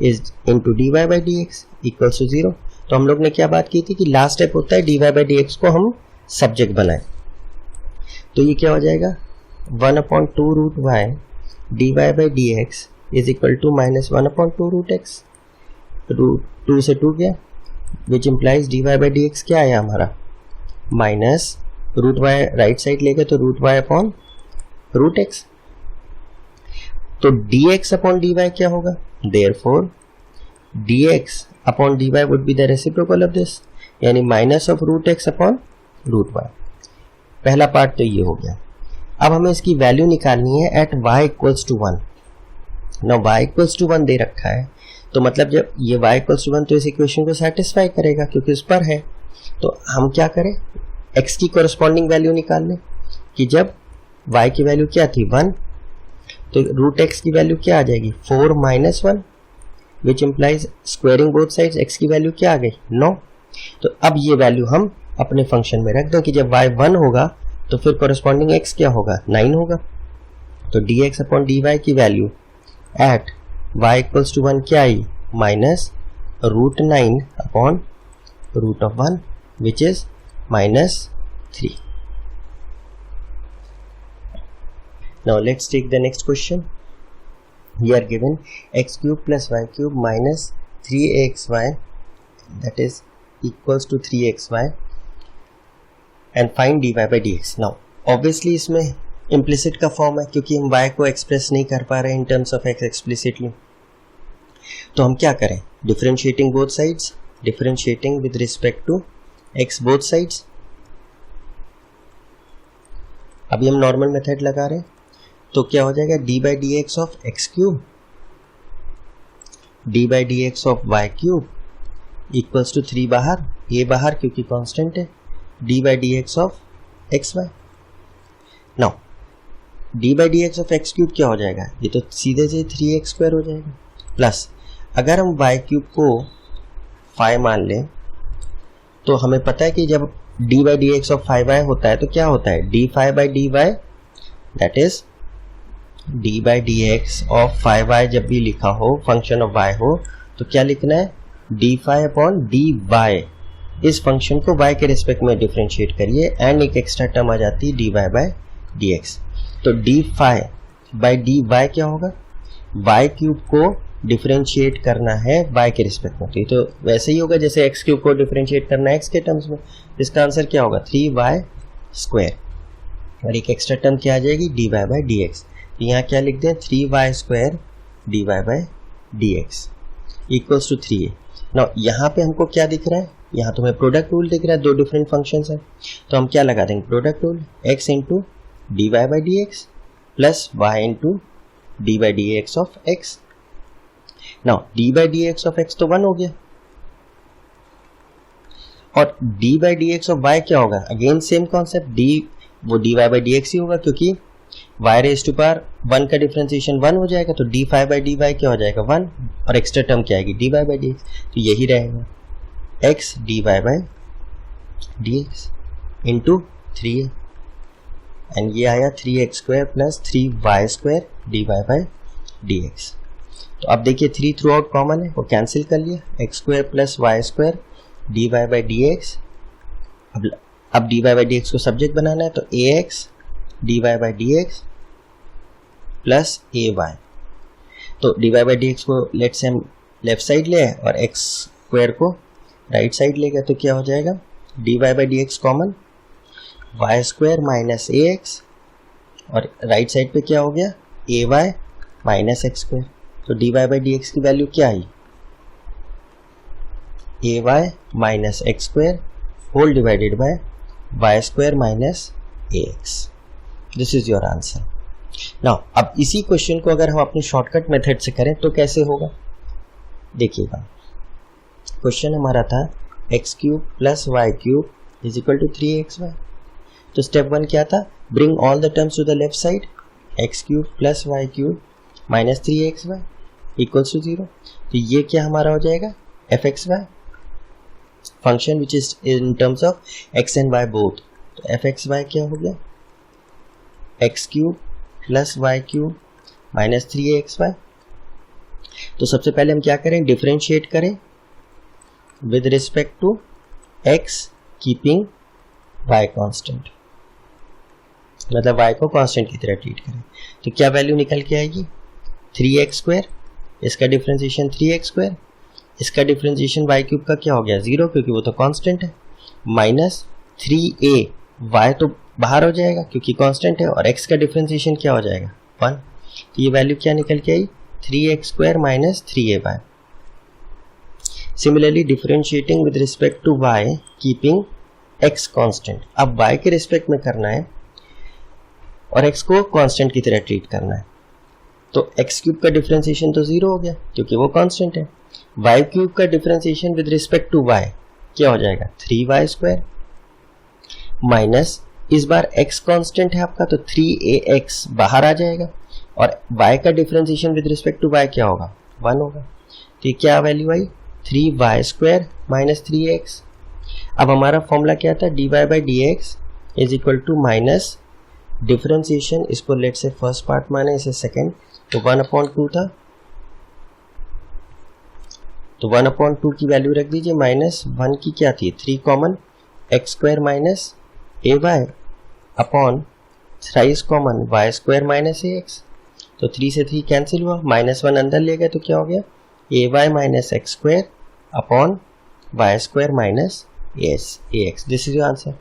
is into dy by dx equals to 0। तो हम लोग ने क्या बात की थी कि लास्ट स्टेप होता है dy by dx को हम सब्जेक्ट बनाएं। तो ये क्या हो जाएगा 1/2 root y dy by dx is equal to minus 1/2 root x। Root 2 से 2 गया which implies dy by dx क्या आया हमारा minus root y right side लेंगे तो root y upon root x। तो dx अपॉन dy क्या होगा therefore dx upon dy would be the reciprocal of this यानी minus of root x upon root y। पहला पार्ट तो ये हो गया। अब हमें इसकी वैल्यू निकालनी है at y equals to 1। Now y equals to 1 दे रखा है तो मतलब जब ये y इक्वल्स टू 1 तो इस इक्वेशन को सेटिस्फाई करेगा क्योंकि उस पर है। तो हम क्या करें x की कोरस्पॉन्डिंग वैल्यू निकाल लें कि जब y की वैल्यू क्या थी 1 तो रूट x की वैल्यू क्या आ जाएगी 4 minus 1 which implies squaring both sides x की वैल्यू क्या आ गई 9। तो अब ये वैल्यू हम अपने फंक्शन में रख दें कि जब y 1 होगा तो फिर कोरस्पॉन्डिंग x क्या होगा 9 होगा। तो dx अपॉन dy की value at y equals to 1 क्या आई minus root 9 upon root of 1 which is minus 3। Now let's take the next question. We are given x cube plus y cube minus 3xy that is equals to 3xy and find dy by dx. Now obviously इसमें implicit का form है क्योंकि हम y को express नहीं कर पा रहे in terms of x explicitly। तो हम क्या करें differentiating both sides, differentiating with respect to x both sides। अभी हम नॉर्मल मेथड लगा रहे हैं तो क्या हो जाएगा d by D x of x cube d by D x of Y cube equals to 3 बाहर ये बाहर क्योंकि कांस्टेंट है d by D x of x y. Now D by D x of x cube क्या हो जाएगा ये तो सीधे से 3x स्क्वायर हो जाएगा प्लस अगर हम वाई क्यूब को 5 मान लें तो हमें पता है कि जब d by D x of 5y होता है तो क्या होता है d 5 by D y that is d by D x of 5y जब भी लिखा हो फंक्शन ऑफ y हो तो क्या लिखना है डी 5 अपॉन डी वाई। इस फंक्शन को y के रिस्पेक्ट में डिफरेंशिएट करिए एंड एक एक्स्ट्रा टर्म आ जाती है D Y by D x. तो डी 5 बाई डी वाई क्या होगा y क्यूब को डिफरेंशिएट करना है y के रिस्पेक्ट में तो वैसे ही होगा जैसे x क्यूब को डिफरेंशिएट करना है x के टर्म्स में। इसका आंसर क्या होगा 3y स्क्वायर और एक एक्स्ट्रा टर्म क्या आ जाएगी d Y by D x. यहाँ क्या लिख दें 3y square D Y by D x equals to 3a। Now यहाँ पे हमको क्या दिख रहा है यहाँ तो हमें प्रोडक्ट रूल दिख रहा है दो डिफरेंट फंक्शंस हैं तो हम क्या लगा देंगे product rule x into D Y by D x plus Y into D by D x of x। Now D by D x of x तो 1 हो गया और D by D x of y क्या होगा again same concept D वो D Y by D X ही होगा क्योंकि y रेज टू पावर 1 का डिफरेंशिएशन 1 हो जाएगा तो डी 5 बाई डी वाई क्या हो जाएगा 1 और एक्स्ट्रा टर्म क्या आएगी d Y by D x तो यही रहेगा x d Y by D x into 3a and ये आया 3x square plus 3y square D Y by D x. तो अब देखिए 3 थ्रू आउट कॉमन है वो कैंसिल कर लिया x square plus Y square D Y by D x. अब D Y by D x को सब्जेक्ट बनाना है तो ax D Y by D x plus A Y. तो D Y by D x को let say हम left side ले और एक्स स्क्वायर को राइट साइड लेगा तो क्या हो जाएगा D Y by D X common Y square minus A X और राइट साइड पे क्या हो गया A Y minus x square. तो D Y by D x की वैल्यू क्या आई A Y minus x square whole divided by Y square minus A X. This is your answer. Now अब इसी क्वेश्चन को अगर हम अपनी शॉर्टकट मेथड से करें तो कैसे होगा देखिएगा क्वेश्चन हमारा था x cube plus y cube is equal to 3xy। तो स्टेप 1 क्या था bring all the terms to the left side x cube plus y cube minus 3xy equals to 0। तो ये क्या हमारा हो जाएगा, f x y function which is in terms of x and y both. तो f x y क्या हो गया, x cube plus y cube minus 3xy। तो सबसे पहले हम क्या करें, डिफरेंशिएट करें with respect to x keeping y constant, मतलब y को कांस्टेंट की तरह ट्रीट करें। तो क्या वैल्यू निकल के आएगी, 3x², इसका डिफरेंशिएशन 3x², इसका डिफरेंशिएशन y क्यूब का क्या हो गया 0 क्योंकि वो तो कांस्टेंट है, माइनस 3a, y तो बाहर हो जाएगा क्योंकि कांस्टेंट है, और x का डिफरेंशिएशन क्या हो जाएगा 1। तो ये वैल्यू क्या निकल के आई, 3x² minus 3ay। Similarly differentiating with respect to y keeping x constant, अब y के रिस्पेक्ट में करना है और x को कांस्टेंट की तरह ट्रीट करना है। तो x क्यूब का डिफरेंशिएशन तो 0 हो गया क्योंकि वो कांस्टेंट है, y क्यूब का differentiation with respect to y क्या हो जाएगा 3y² माइनस, इस बार x कांस्टेंट है आपका तो 3ax बाहर आ जाएगा, और y का differentiation with respect to y क्या होगा 1 होगा। तो ये क्या वैल्यू आई, 3y² माइनस 3x। अब हमारा फॉर्मूला क्या था, dy by dx is equal to minus differentiation, इसको लेट से फर्स्ट पार्ट माने, इसे सेकेंड, तो 1/2 था, तो 1/2 की वैल्यू रख दीजिए, माइनस 1 की क्या थी 3 common, x² minus ay upon thrice common y² minus ax। तो 3 से 3 कैंसिल हुआ, -1 अंदर ले गए तो क्या हो गया ay minus x² upon y² minus ax। This is your answer.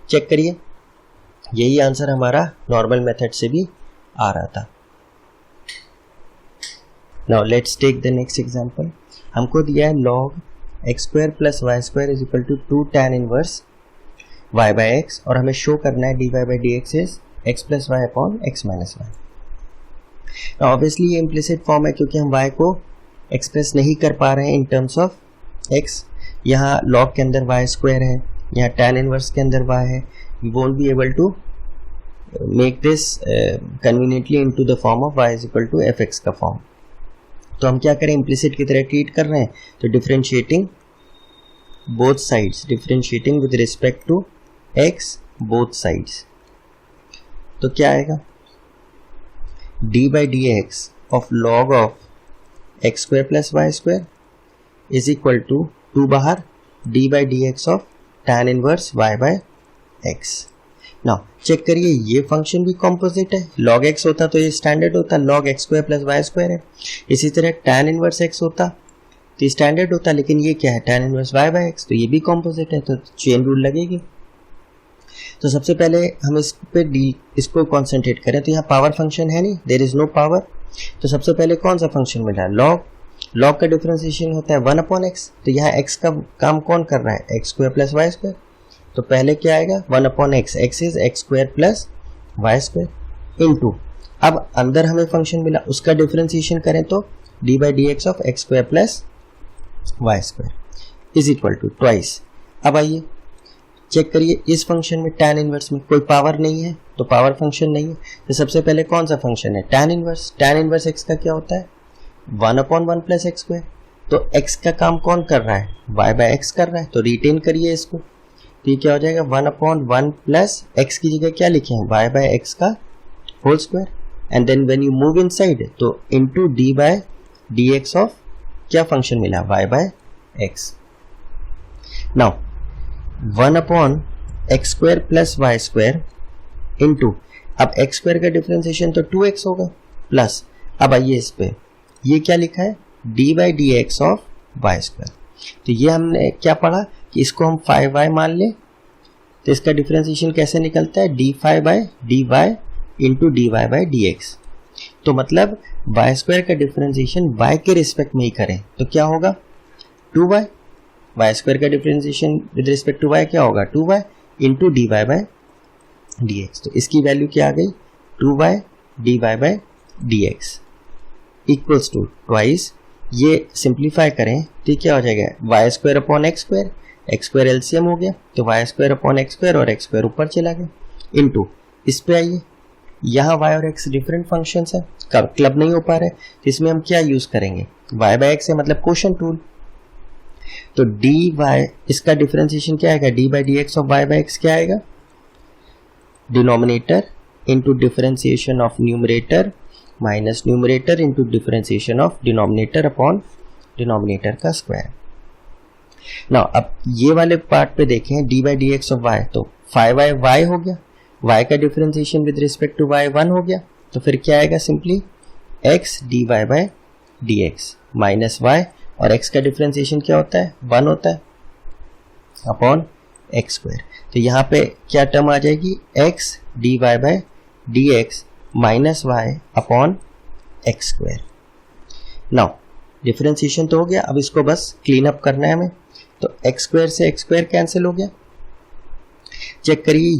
Check करिए, यही आंसर हमारा नॉर्मल मेथड से भी आ रहा था। Now let's take the next example. हमको दिया है log x² plus y² is equal to 2 tan inverse y by x, और हमें शो करना है dy by dx is x plus y upon x minus y. Obviously ये implicit form है क्योंकि हम y को एक्सप्रेस नहीं कर पा रहे हैं इन टर्म्स ऑफ x। यहाँ log के अंदर y² है, यहाँ tan इनवर्स के अंदर y है, we won't be able to make this conveniently into the form of y is equal to fx का फॉर्म। तो हम क्या करें, इम्प्लिसिट की तरह ट्रीट कर रहे हैं, तो differentiating both sides, differentiating with respect to x both sides, तो क्या आएगा d by dx of log of x² plus y² is equal to 2 बाहर d by dx of tan inverse y by x। Now check करिए, ये function भी composite है, log x होता तो ये स्टैंडर्ड होता, log x² प्लस y² है। इसी तरह tan इनवर्स x होता तो ये स्टैंडर्ड होता, लेकिन ये क्या है tan inverse y by x, तो ये भी कॉम्पोजिट है, तो चेन रूल लगेगी। तो सबसे पहले हम इस पे इसको कॉन्सेंट्रेट करें, तो यहाँ पावर फंक्शन है नहीं, देयर इज नो पावर। तो सबसे पहले कौन सा फंक्शन मिला, log का डिफरेंशिएशन होता है 1/x, तो यहाँ x का काम कौन कर रहा है x² प्लस y², तो पहले क्या आएगा 1/x, x is x² plus y² into, अब अंदर हमें फंक्शन मिला उसका डिफरेंशिएशन करें तो d by dx of x² plus y² is equal to twice. अब आइए चेक करिए, इस फंक्शन में tan इनवर्स में कोई पावर नहीं है तो पावर फंक्शन नहीं है, तो सबसे पहले कौन सा फंक्शन है tan इनवर्स x का क्या होता है 1/1 प्लस x², तो x का काम कौन कर रहा है y बाई x कर रहा है, तो रिटेन करिए इसको, तो ये क्या हो जाएगा 1/1 प्लस x की जगह क्या लिखे हैं y बाई x का whole square, and then when you move inside तो into d by dx of क्या फंक्शन मिला y by x। Now 1/x² plus y² into, अब x² का डिफरेंशिएशन तो 2x होगा प्लस, अब आइए इस पे ये क्या लिखा है d by dx of y², तो ये हमने क्या पढ़ा कि इसको हम 5y मान ले, तो इसका डिफरेंशिएशन कैसे निकलता है d5 by dy into dy by dx, तो मतलब y² का डिफरेंशिएशन y के रिस्पेक्ट में ही करें तो क्या होगा 2y, y² का differentiation with respect to y क्या होगा 2y into dy by dx, तो इसकी वैल्यू क्या आ गई 2y dy by dx equals to twice, ये सिंप्लीफाई करें तो क्या हो जाएगा y² अपॉन x² एलसीएम हो गया, तो y² अपॉन x² और x² ऊपर चला गया, इनटू इस पे आइए यहाँ y और x डिफरेंट फंक्शंस है, क्लब नहीं हो पा रहे, तो इसमें हम क्या यूज करेंगे, y बाय एक्स है मतलब क्वोशंट रूल। तो डी वाई, इसका डिफरेंशिएशन क्या आएगा, d by D x of y by x क्या आएगा, denominator into differentiation of numerator minus numerator into differentiation of denominator upon denominator का स्क्वायर। नाउ अब ये वाले पार्ट पे देखें, d by D x of y, तो 5y y हो गया, y का differentiation with respect to y 1 हो गया, तो फिर क्या आएगा, simply x dy by D x minus y, और x का डिफरेंशिएशन क्या होता है, 1 होता है, अपॉन एक्स स्क्वायर। तो यहाँ पे क्या टर्म आ जाएगी, x dy by D x minus y upon x square. Now differentiation तो हो गया, अब इसको बस क्लीन अप करना है हमें, तो एक्स स्क्वायर से एक्स स्क्वायर कैंसिल हो गया, चेक करिए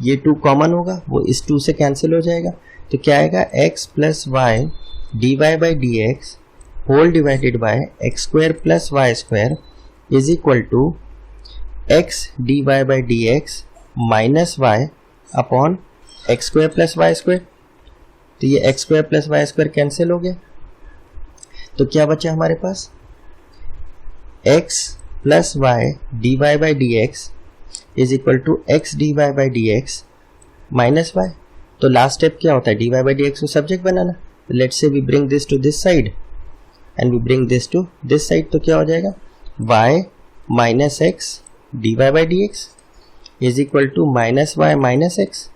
ये टू कॉमन होगा, वो इस 2 से कैंसिल हो जाएगा, तो क्या आएगा, x plus y d Y by D x whole divided by x square plus Y square is equal to x D Y by D x minus y upon x square plus Y square. तो ये x square plus Y square cancel हो गया, तो क्या बचा हमारे पास, x plus y d Y by D x is equal to x D Y by D x minus Y. तो लास्ट स्टेप क्या होता है, D Y by D x को सब्जेक्ट बनाना, let's say we bring this to this side and we bring this to this side, तो क्या हो जाएगा, y minus X D Y by D x is equal to minus Y minus X.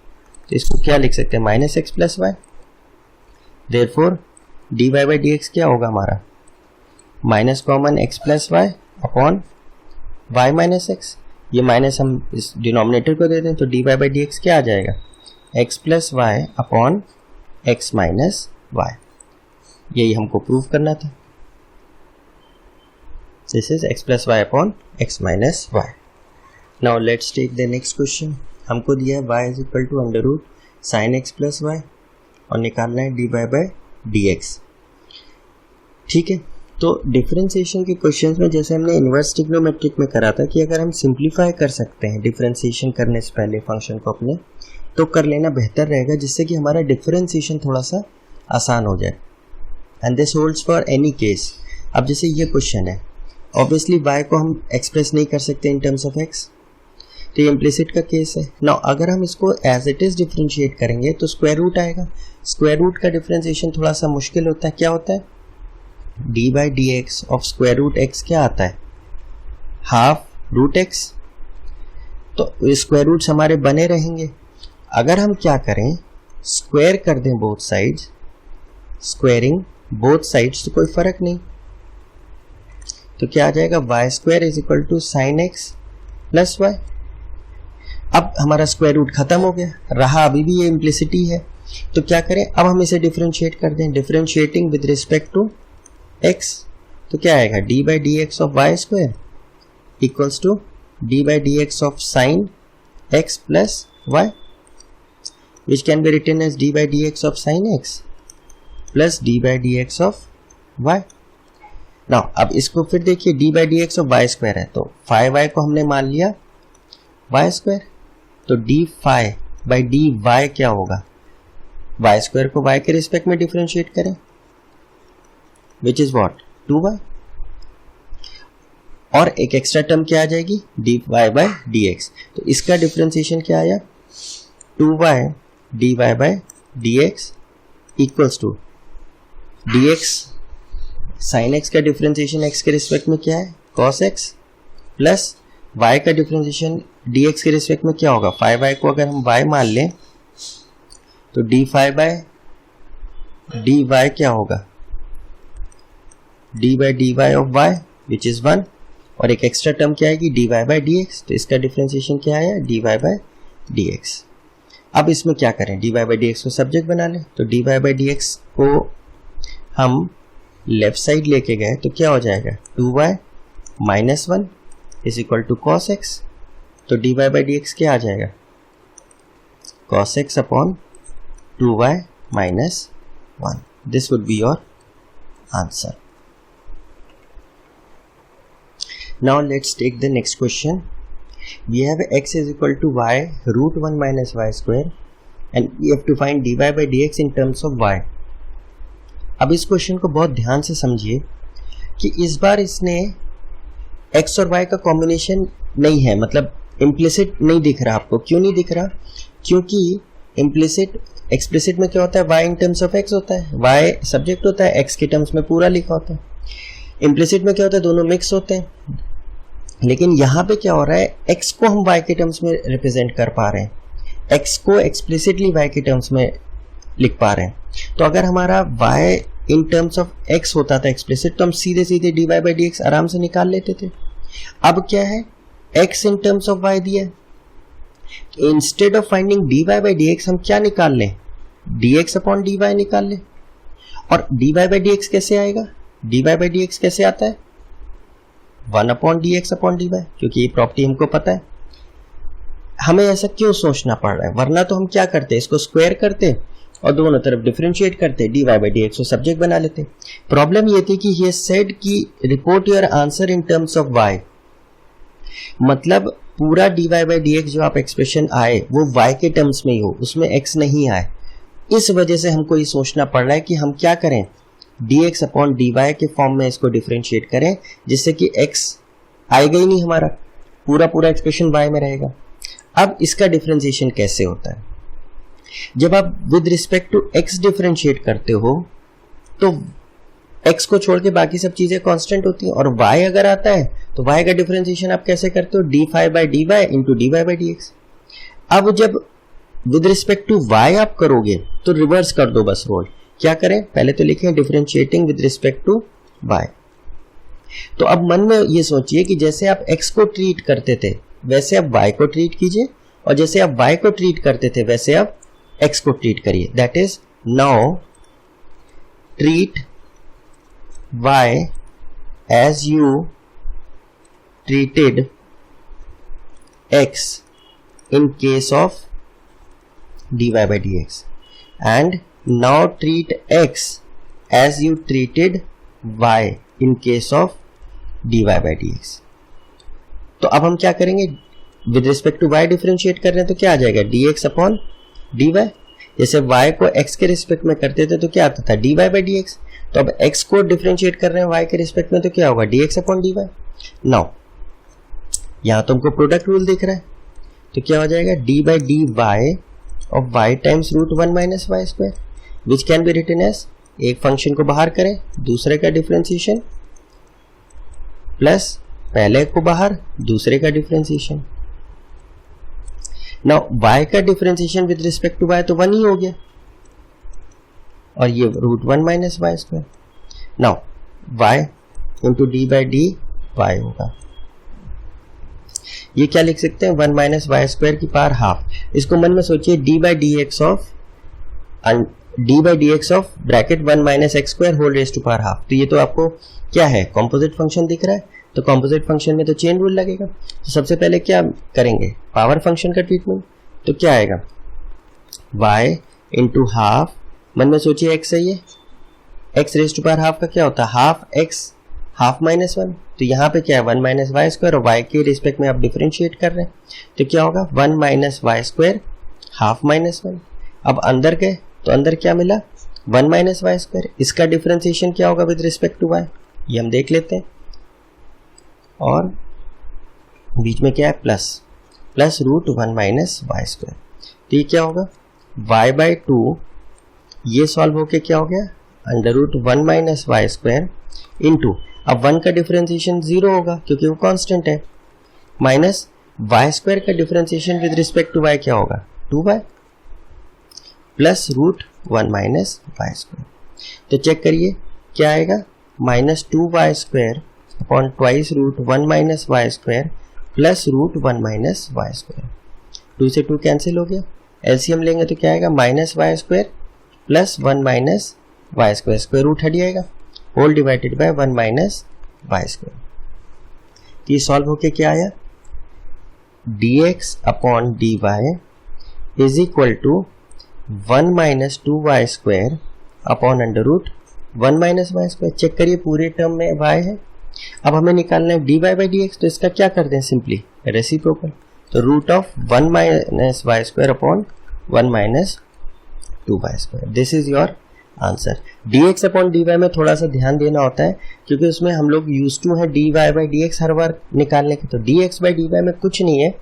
तो इसको क्या लिख सकते हैं, minus X plus Y, therefore D Y by D x क्या होगा हमारा, minus common x plus y upon y minus x, ये माइनस हम इस डिनोमिनेटर को दे दें, तो D Y by D x क्या आ जाएगा, x plus y upon x minus y, यही हमको प्रूव करना था, this is x plus y upon x minus y. Now let's take the next question, हमको दिया है y is equal to under root sine x plus y और निकालना है D Y by D x. ठीक है, तो डिफरेंशिएशन के क्वेश्चंस में जैसे हमने इन्वर्स ट्रिग्नोमेट्रिक में करा था कि अगर हम सिंप्लीफाई कर सकते हैं डिफरेंशिएशन करने से पहले फंक्शन को अपने, तो कर लेना बेहतर रहेगा, जिससे कि हमारा डिफरेंशिएशन थोड़ा सा आसान हो जाए, and this holds for any case. अब जैसे ये क्वेश्चन है, ऑब्वियसली y को हम एक्सप्रेस नहीं कर सकते इन टर्म्स ऑफ x, तो ये इम्प्लिसिट का केस है। नाउ अगर हम इसको एज इट इज डिफरेंशिएट करेंगे तो स्क्वायर रूट आएगा, स्क्वायर रूट का डिफरेंशिएशन थोड़ा सा मुश्किल होता है, क्या होता है, d by D x of square root x क्या आता है, हाफ रूट एक्स, तो स्क्वायर रूट्स हमारे बने रहेंगे। अगर हम क्या करें, स्क्वायर कर दें both sides, squaring both sides, तो कोई फर्क नहीं, तो क्या आ जाएगा, y square is equal to sine x plus y. अब हमारा स्क्वायर रूट खत्म हो गया, रहा अभी भी ये इम्प्लिसिटी है, तो क्या करें, अब हम इसे डिफरेंशिएट कर दें, differentiating with respect to x, तो क्या आएगा, d by D x of y square equals to d by D x of sine x plus y, which can be written as d by D x of sine x plus d by D x of y. Now अब इसको फिर देखिए, d by D x of y square है, तो 5y को हमने मान लिया वाई स्क्वायर, तो d phi by D y क्या होगा, वाई स्क्वायर को y के रिस्पेक्ट में डिफरेंशिएट करें, विच इज वॉट 2y, और एक एक्स्ट्रा टर्म क्या आ जाएगी, d Y by D x, तो इसका डिफरेंशिएशन क्या आया, 2y d Y by D x equals to d x sine x का डिफरेंशिएशन x के रिस्पेक्ट में क्या है, cos x प्लस y का डिफरेंशिएशन dx के रिस्पेक्ट में क्या होगा, 5y को अगर हम y मान लें तो d phi by D y क्या होगा, d by D y of y which is 1, और एक एक्स्ट्रा टर्म क्या आएगी, d Y by D x, तो इसका डिफरेंशिएशन क्या आया, d Y by D x. अब इसमें क्या करें, d Y by D x को सब्जेक्ट बना लें, तो D Y by D x को हम लेफ्ट साइड लेके गए तो क्या हो जाएगा, 2y minus 1 is equal to cos X, तो D Y by D x क्या आ जाएगा, cos X upon 2y minus 1, this would be your answer. Now let's take the next question, we have x is equal to y root 1 minus y square and we have to find dy by dx in terms of y। अब इस question को बहुत ध्यान से समझिए कि इस बार इसने x और y का कॉम्बिनेशन नहीं है, मतलब इम्प्लिसिट नहीं दिख रहा आपको। क्यों नहीं दिख रहा? क्योंकि इम्प्लिसिट एक्सप्लिसिट में क्या होता है, y in terms of x होता है, y सब्जेक्ट होता है, x के टर्म्स में पूरा लिखा होता है। इम्प्लिसिट में क्या होता है, दोनों मिक्स होते हैं। लेकिन यहाँ पे क्या हो रहा है, x को हम y के टर्म्स में रिप्रेजेंट कर पा रहे हैं, x को एक्सप्लिसिटली y के टर्म्स में लिख पा रहे हैं। तो अगर हमारा y in terms of x होता था एक्सप्लिसिट, तो हम सीधे सीधे dy by dx आराम से निकाल लेते थे। अब क्या है, x in terms of y दिया है, तो instead of finding dy by dx हम क्या निकाल लें, dx अपॉन dy निकाल लें। और dy by dx कैसे आएगा, dy by dx कैसे आता है, 1 अपॉन dx अपॉन dy, क्योंकि ये प्रॉपर्टी हमको पता है। हमें ऐसा क्यों सोचना पड़ रहा है, वरना तो हम क्या करते, इसको स्क्वायर करते और दोनों तरफ डिफरेंशिएट करते, dy by dx को सब्जेक्ट बना लेते। प्रॉब्लम ये थी कि ये सेड कि report your answer in terms of y, मतलब पूरा dy by dx जो आप एक्सप्रेशन आए वो y के टर्म्स में ही हो, उसमें x नहीं आए। इस वजह से हमको ये सोचना पड़ रहा है कि हम क्या करें, dx अपॉन dy के फॉर्म में इसको डिफरेंशिएट करें, जिससे कि x आएगा ही नहीं, हमारा पूरा एक्सप्रेशन y में रहेगा। अब इसका डिफरेंशिएशन कैसे होता है, जब आप with respect to x differentiate करते हो तो x को छोड़ के बाकी सब चीजें कांस्टेंट होती हैं, और y अगर आता है तो y का डिफरेंशिएशन आप कैसे करते हो, d5 by dy into dy by dx। अब जब विद रिस्पेक्ट टू y आप करोगे तो रिवर्स कर दो बस रोल। क्या करें, पहले तो लिखें differentiating with respect to y। तो अब मन में ये सोचिए कि जैसे आप x को ट्रीट करते थे वैसे आप y को ट्रीट कीजिए, और जैसे आप y को ट्रीट करते थे वैसे आप x को ट्रीट करिए। That is now treat y as you treated x in case of dy by dx, and now treat x as you treated y in case of dy by dx। तो अब हम क्या करेंगे, with respect to y differentiate कर रहे हैं तो क्या आ जाएगा, dx अपॉन dy। जैसे y को x के रिस्पेक्ट में करते थे तो क्या आता था, dy by dx। तो अब x को डिफरेंशिएट कर रहे हैं y के रिस्पेक्ट में तो क्या होगा, dx अपॉन dy। नाउ यहां तो हमको प्रोडक्ट रूल दिख रहा है, तो क्या हो जाएगा, d by dy of y times root 1 minus y square, which can be written as, एक फंक्शन को बाहर करें दूसरे का डिफरेंशिएशन, प्लस पहले को बाहर दूसरे का डिफरेंशिएशन। नाउ y का differentiation with respect to y तो 1 ही हो गया, और ये root 1 minus y square. Now y into D by D y होगा, ये क्या लिख सकते हैं, 1 माइनस वाई स्क्वायर की पावर हाफ। इसको मन में सोचिए, d by D x of bracket 1 minus x square whole raise to power half. तो ये तो आपको क्या है, कॉम्पोजिट फंक्शन दिख रहा है, तो कॉम्पोजिट फंक्शन में तो चेन रूल लगेगा। तो सबसे पहले क्या करेंगे, पावर फंक्शन का ट्रीटमेंट। तो क्या आएगा, y इंटू हाफ, मन में सोचिए x सही है, x raise to power half का क्या होता है, हाफ x हाफ माइनस 1। तो यहाँ पे क्या है, 1 माइनस वाई स्क्वायर, और y के रिस्पेक्ट में आप डिफरेंशिएट कर रहे हैं तो क्या होगा, 1 minus y square half minus 1। अब अंदर गए तो अंदर क्या मिला, 1 माइनस वाई स्क्वायर। इसका डिफरेंशिएशन क्या होगा विद रिस्पेक्ट टू y, ये हम देख लेते हैं। और बीच में क्या है, plus root 1 minus y square. तो ये क्या होगा, y बाई 2, ये सॉल्व होके क्या हो गया, under root 1 minus y square into, अब 1 का डिफरेंशिएशन 0 होगा क्योंकि वो कांस्टेंट है, माइनस वाई स्क्वायर का differentiation with respect to y क्या होगा, 2y, plus root 1 minus y square. तो चेक करिए क्या आएगा, minus 2y square upon twice root 1 minus y square plus root 1 minus y square. 2 से 2 कैंसिल हो गया, एलसीएम लेंगे तो क्या आएगा, minus y square plus 1 minus y square, square root हट जाएगा, whole divided by 1 minus y square. तो ये सॉल्व होके क्या आया, dx upon dy is equal to 1 minus 2y square upon under root 1 minus y square. Check करिए पूरे term में y है, अब हमें निकालना है dy बाई dx, तो इसका क्या कर दें, सिंपली रेसिप्रोकल, तो root of 1 minus y square upon 1 minus 2y²। This is your answer. dx upon dy में थोड़ा सा ध्यान देना होता है क्योंकि उसमें हम लोग यूज टू है dy बाई dx हर बार निकालने के, तो dx बाई dy में कुछ नहीं है।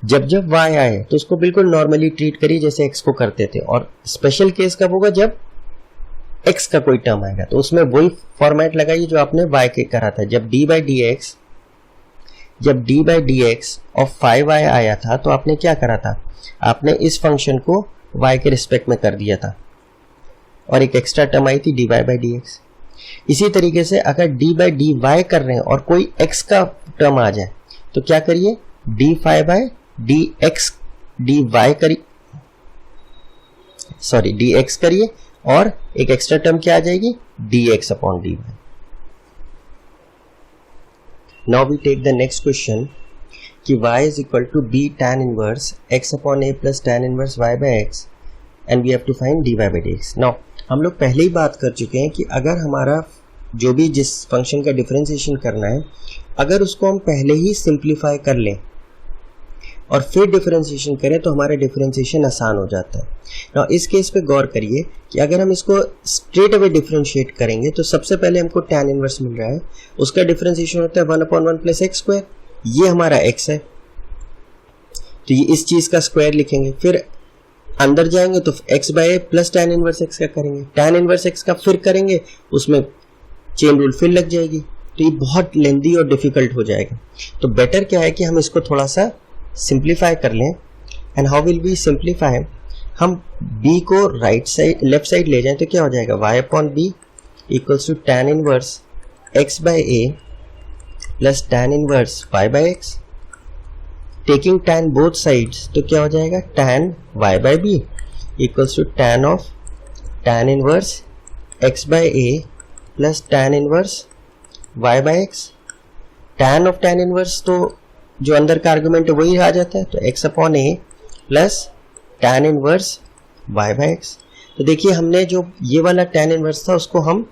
जब जब y आए तो उसको बिल्कुल नॉर्मली ट्रीट करिए जैसे x को करते थे, और स्पेशल केस कब होगा जब x का कोई टर्म आएगा, तो उसमें वही फॉर्मेट लगाइए जो आपने y के करा था। जब d by dx of 5y आया था तो आपने क्या करा था, आपने इस फंक्शन को y के रिस्पेक्ट में कर दिया था और एक एक्स्ट्रा टर्म आई थी dy बाई dx। इसी तरीके से अगर d बाई dy कर रहे हैं और कोई x का टर्म आ जाए तो क्या करिए, d5 बाई dx dy करिए, सॉरी dx करिए और एक एक्स्ट्रा टर्म क्या आ जाएगी, dx upon dy। Now we take the next question कि y is equal to b tan inverse x upon a plus tan inverse y by x and we have to find dy by dx। Now हम लोग पहले ही बात कर चुके हैं कि अगर हमारा जो भी जिस फंक्शन का डिफरेंशिएशन करना है, अगर उसको हम पहले ही सिंप्लीफाई कर लें और फिर डिफरेंशिएशन करें तो हमारा डिफरेंशिएशन आसान हो जाता है। नाउ इस केस पे गौर करिए कि अगर हम इसको स्ट्रेट अवे डिफरेंशिएट करेंगे तो सबसे पहले हमको tan इनवर्स मिल रहा है, उसका डिफरेंशिएशन होता है 1/1 प्लस x स्क्वायर, ये हमारा x है तो ये इस चीज का स्क्वायर लिखेंगे, फिर अंदर जाएंगे तो x by a plus tan inverse x का करेंगे, tan इनवर्स x का फिर करेंगे, उसमें चेन रूल फिर लग जाएगी, तो ये बहुत लेंदी और डिफिकल्ट हो जाएगा। तो बेटर क्या है कि हम इसको थोड़ा सा सिंप्लीफाई कर लें। And how will be simplify, हम b को राइट साइड लेफ्ट साइड ले जाएं तो क्या हो जाएगा, y upon b equals to tan inverse x by a plus tan inverse y by x। Taking tan both sides तो क्या हो जाएगा, tan y by b equals to tan of tan inverse x by a plus tan inverse y by x। tan of tan inverse तो जो अंदर का argument है वही आ जाता है, तो x upon a plus tan inverse y by x। तो देखिए हमने जो ये वाला tan इनवर्स था उसको हम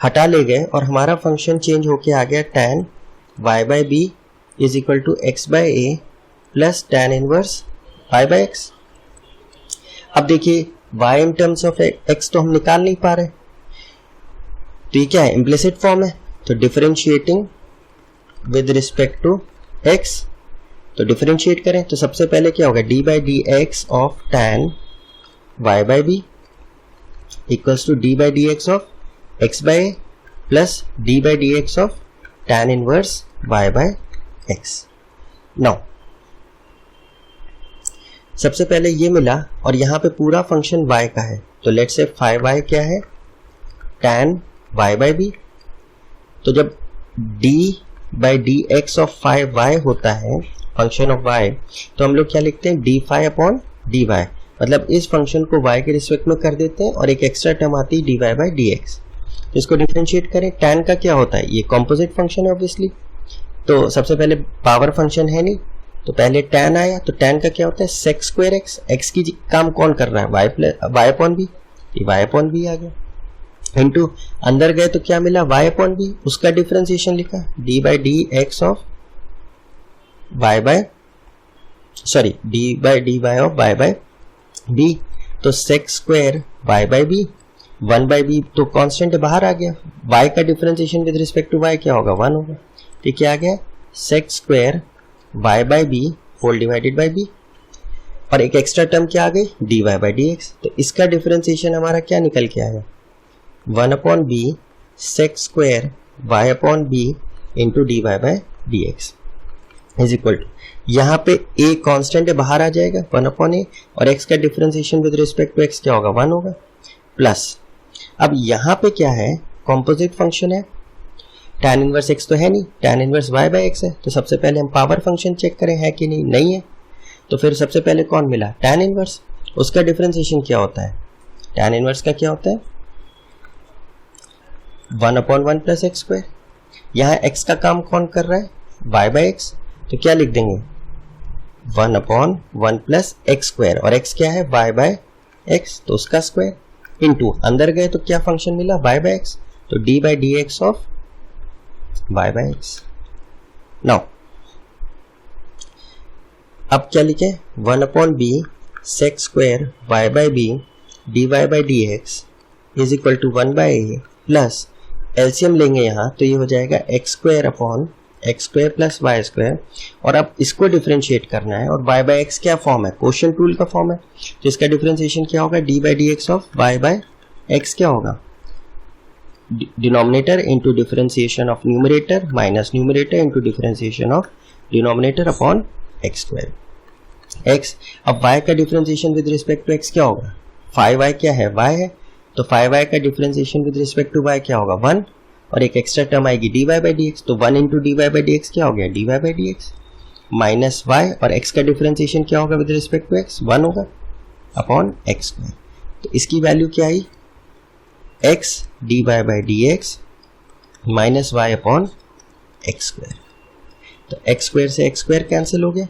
हटा ले गए और हमारा फंक्शन चेंज होके आ गया tan y by b is equal to x by a plus tan inverse y by x। अब देखिए y in terms of x तो हम निकाल नहीं पा रहे, तो ये क्या है, इम्प्लिसिट फॉर्म है, तो differentiating with respect to x, तो डिफरेंशिएट करें तो सबसे पहले क्या होगा, d by D x of tan y by b equals to d by D x of x by a plus d by D x of tan inverse y by x। Now सबसे पहले ये मिला और यहाँ पे पूरा function y का है, तो लेट्स से 5y क्या है, tan y बाई b। तो जब d by D x of 5y होता है फंक्शन ऑफ y, तो हम लोग क्या लिखते हैं, d5 अपॉन dy, मतलब इस फंक्शन को y के रिस्पेक्ट में कर देते हैं और एक एक्स्ट्रा टर्म आती है dy बाई dx। तो इसको डिफरेंशिएट करें, tan का क्या होता है, ये कॉम्पोजिट फंक्शन है ऑब्वियसली, तो सबसे पहले पावर फंक्शन है नहीं, तो पहले tan आया, तो tan का क्या होता है, sec स्क्वायर x, x की काम कौन कर रहा है, y upon b, y upon b आ गया, इनटू अंदर गए तो क्या मिला, y अपॉन b, उसका डिफरेंशिएशन लिखा d by D x of y by sorry d by D y of y by b, तो sec square y by b, 1 by b तो कांस्टेंट बाहर आ गया, y का differentiation with respect to y क्या होगा, 1 होगा, तो क्या आ गया, sec square y by b whole divided by b, और एक एक्स्ट्रा टर्म क्या आ गई, dy बाई dx। तो इसका डिफरेंशिएशन हमारा क्या निकल के आया, 1 upon b sec square y upon b into dy by dx is equal to, यहाँ पे a कांस्टेंट है बाहर आ जाएगा 1 अपॉन a, और x का differentiation with respect to x क्या होगा, 1 होगा, प्लस अब यहाँ पे क्या है, कॉम्पोजिट फंक्शन है, tan इनवर्स x तो है नहीं, tan inverse y by x है, तो सबसे पहले हम पावर फंक्शन चेक करें है कि नहीं है, तो फिर सबसे पहले कौन मिला, tan इनवर्स, उसका डिफरेंशिएशन क्या होता है, tan इनवर्स का क्या होता है, 1 अपॉन 1 प्लस एक्स स्क्वायर, यहाँ x का काम कौन कर रहा है, y बाई x, तो क्या लिख देंगे, 1 अपॉन 1 प्लस एक्स स्क्वायर, और x क्या है, y बाई x, तो उसका स्क्वायर, इनटू अंदर गए तो क्या फंक्शन मिला, y बाई x, तो d by D x of y by x। Now अब क्या लिखे, 1 upon b sec square y by b dy by D x is equal to 1 by a plus LCM लेंगे यहाँ तो ये हो जाएगा x square upon x square plus Y square, और अब इसको डिफरेंशिएट करना है और y बाई एक्स क्या फॉर्म है, क्वोशिएंट रूल का फॉर्म है, तो इसका डिफरेंशिएशन क्या होगा, d by D x of y by x क्या होगा, denominator into differentiation of numerator minus numerator into differentiation of denominator upon x square x. अब y का differentiation with respect to x क्या होगा, 5y क्या है, y है, तो 5y का differentiation with respect to y क्या होगा 1, और एक एक्स्ट्रा टर्म आएगी dy बाई डी एक्स, तो 1 into D Y by D x क्या हो गया, dy by D x minus y, और x का डिफरेंशिएशन क्या होगा विद रिस्पेक्ट टू x 1 होगा अपॉन एक्स स्क्वायर। तो इसकी वैल्यू क्या आई, x dy by D x minus y upon x square. तो एक्स स्क्वायर से एक्स स्क्वायर कैंसिल हो गया,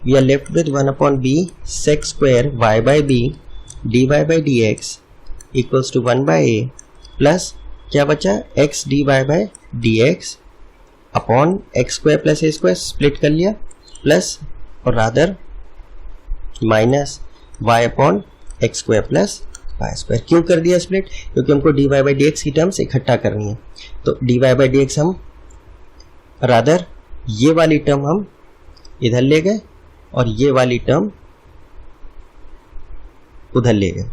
we are left with 1 upon B sec square y by b dy by D x equals to 1 by a plus क्या बचा, x dy by D x upon x square plus A square split कर लिया plus और rather minus y upon x square plus Y square. क्यों कर दिया split, क्योंकि हमको dy बाई डी एक्स की टर्म्स इकट्ठा करनी है, तो dy बाई डी एक्स हम रादर ये वाली टर्म हम इधर ले गए और ये वाली टर्म उधर ले गए,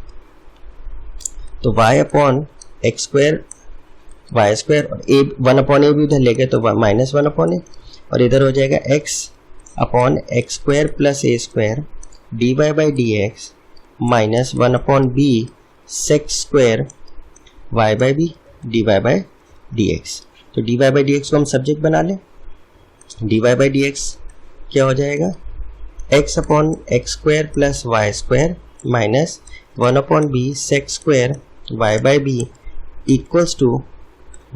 तो y upon x square y square और ए 1 अपॉन ए भी उधर ले गए तो माइनस 1 अपॉन ए, और इधर हो जाएगा x upon x square plus A square D Y by D x minus 1 upon B sec square Y by B D Y by D x. तो D Y by D x को हम subject बना लें, D Y by D x क्या हो जाएगा, x upon x square plus Y square minus 1 upon B sec square Y by B equals to